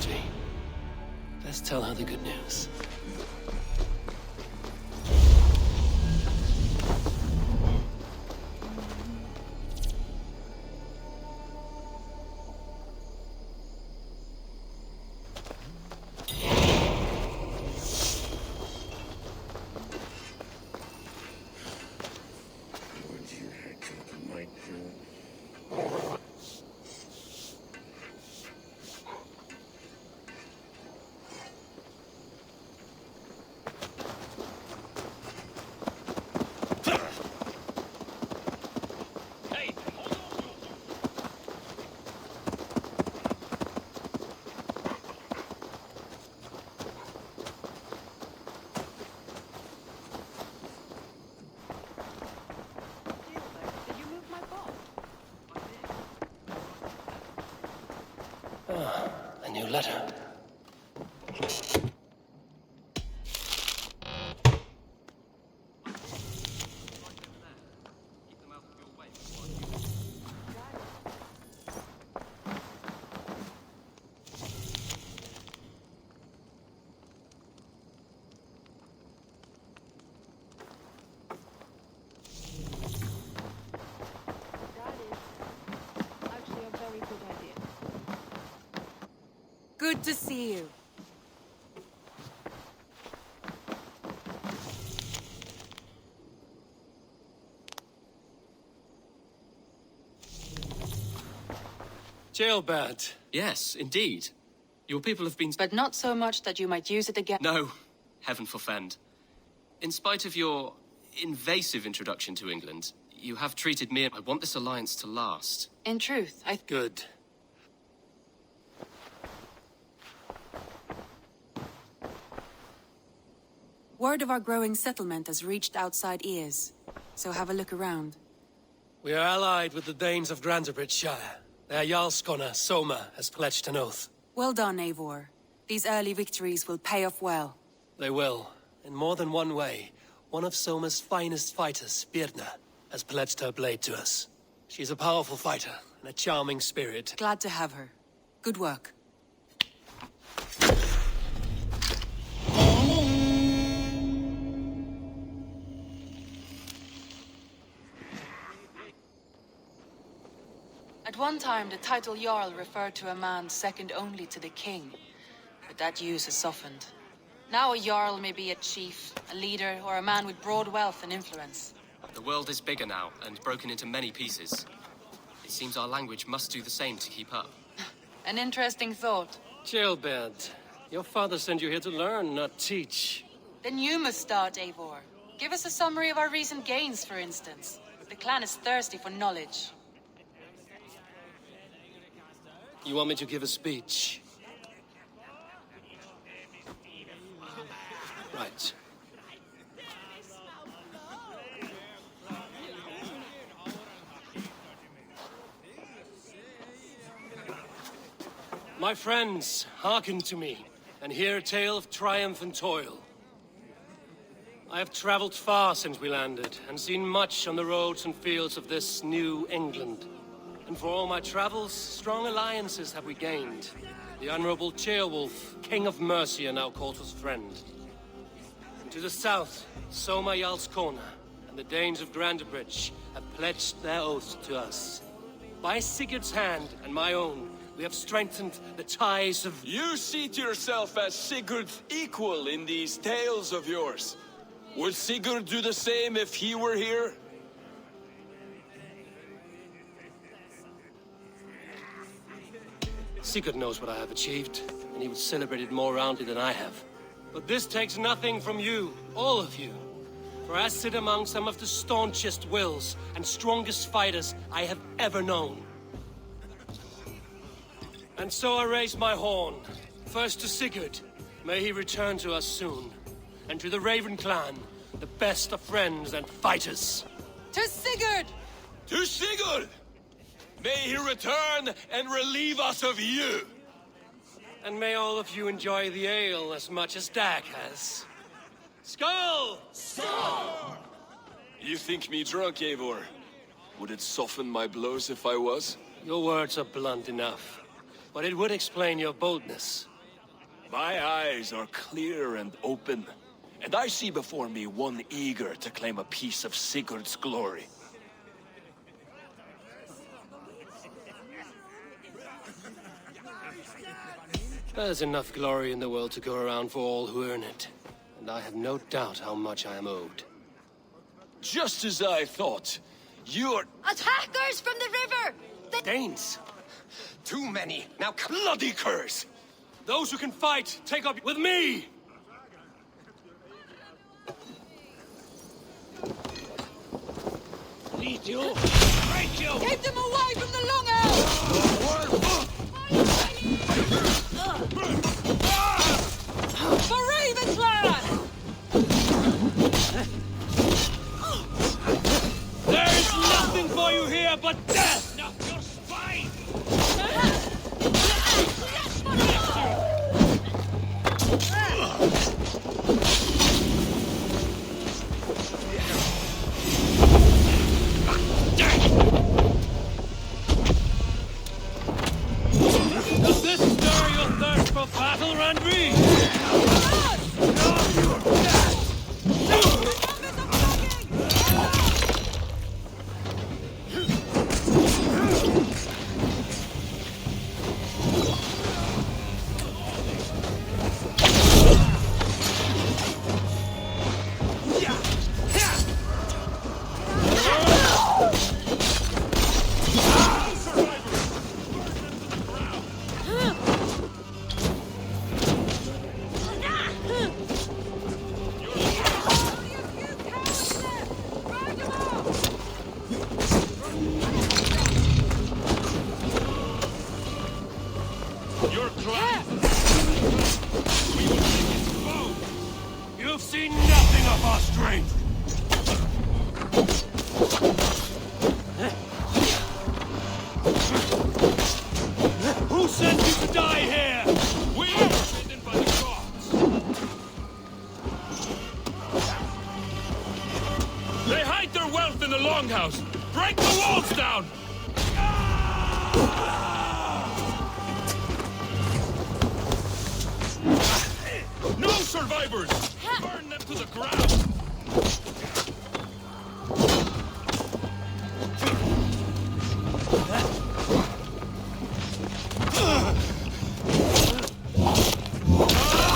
empty. Let's tell her the good news. A new letter. Good to see you. Jailbird. Yes, indeed. Your people have been... But not so much that you might use it again. No, heaven forfend. In spite of your invasive introduction to England, you have treated me... I want this alliance to last. In truth, Good. Word of our growing settlement has reached outside ears, so have a look around. We are allied with the Danes of Grantebridgeshire. Their Jarlskona, Soma, has pledged an oath. Well done, Eivor. These early victories will pay off well. They will, in more than one way. One of Soma's finest fighters, Birna, has pledged her blade to us. She's a powerful fighter and a charming spirit. Glad to have her. Good work. At one time, the title Jarl referred to a man second only to the king, but that use has softened. Now a Jarl may be a chief, a leader, or a man with broad wealth and influence. The world is bigger now, and broken into many pieces. It seems our language must do the same to keep up. An interesting thought. Jailbird, your father sent you here to learn, not teach. Then you must start, Eivor. Give us a summary of our recent gains, for instance. The clan is thirsty for knowledge. You want me to give a speech? Right. My friends, hearken to me, and hear a tale of triumph and toil. I have traveled far since we landed, and seen much on the roads and fields of this new England. And for all my travels, strong alliances have we gained. The Honorable Ceolwulf, King of Mercia, now calls us friend. And to the south, Soma Jarlskona and the Danes of Grantebridge have pledged their oaths to us. By Sigurd's hand and my own, we have strengthened the ties of... You see to yourself as Sigurd's equal in these tales of yours. Would Sigurd do the same if he were here? Sigurd knows what I have achieved, and he would celebrate it more roundly than I have. But this takes nothing from you, all of you. For I sit among some of the staunchest wills and strongest fighters I have ever known. And so I raise my horn, first to Sigurd, may he return to us soon, and to the Raven clan, the best of friends and fighters. To Sigurd! To Sigurd! May he return and relieve us of you! And may all of you enjoy the ale as much as Dag has. Skull! Skull! You think me drunk, Eivor? Would it soften my blows if I was? Your words are blunt enough, but it would explain your boldness. My eyes are clear and open, and I see before me one eager to claim a piece of Sigurd's glory. There's enough glory in the world to go around for all who earn it, and I have no doubt how much I am owed. Just as I thought. You're... Attackers from the river! Danes! Too many! Now bloody curse! Those who can fight, take up with me! Lead you! Break you! Keep them away from the longhouse! For Ravensland! There's nothing for you here but death! Not your spine! Does this stir your thirst for battle, Randvi? You've seen nothing of our strength! Who sent you to die here? We are forbidden by the gods! They hide their wealth in the longhouse! Break the walls down! No survivors! Burn them to the ground!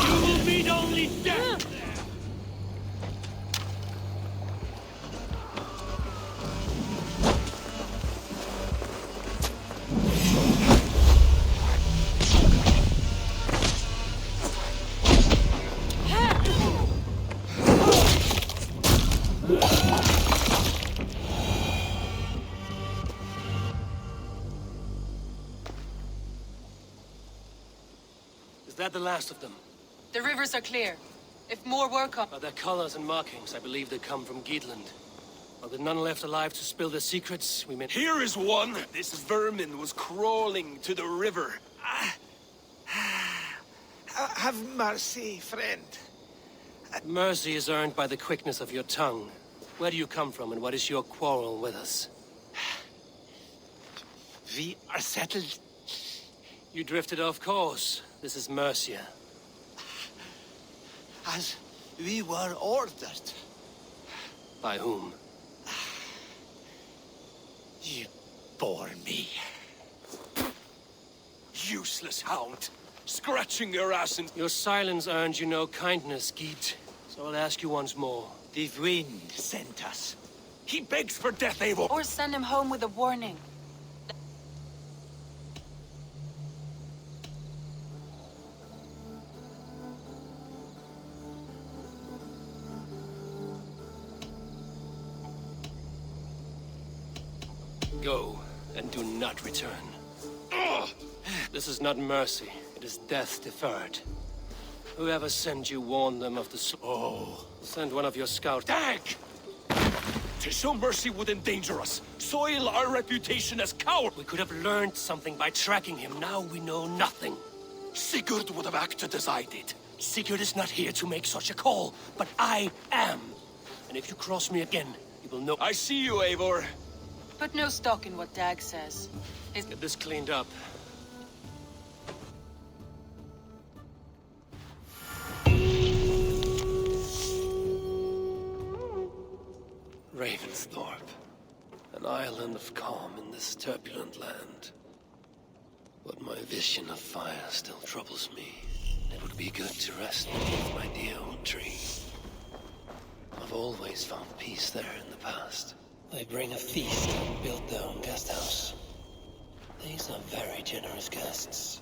You will meet only death! Is that the last of them? The rivers are clear. If more were come... By their colors and markings, I believe they come from Geatland. Are there none left alive to spill their secrets? We may... Here is one! This vermin was crawling to the river. Have mercy, friend. Mercy is earned by the quickness of your tongue. Where do you come from, and what is your quarrel with us? We are settled. You drifted off course. This is Mercia. As we were ordered. By whom? You bore me. Useless hound! Scratching your ass and... Your silence earned you no kindness, Geet. So I'll ask you once more. The wind sent us. He begs for death, Eivor! Or send him home with a warning. Go, and do not return. Ugh! This is not mercy. It is death deferred. Whoever sent you warned them of the... Oh, send one of your scouts. Dag! To show mercy would endanger us. Soil our reputation as cowards. We could have learned something by tracking him. Now we know nothing. Sigurd would have acted as I did. Sigurd is not here to make such a call, but I am. And if you cross me again, you will know... I see you, Eivor. Put no stock in what Dag says. Get this cleaned up. Thorpe. An island of calm in this turbulent land. But my vision of fire still troubles me. It would be good to rest beneath my dear old tree. I've always found peace there in the past. They bring a feast and build their own guest house. These are very generous guests.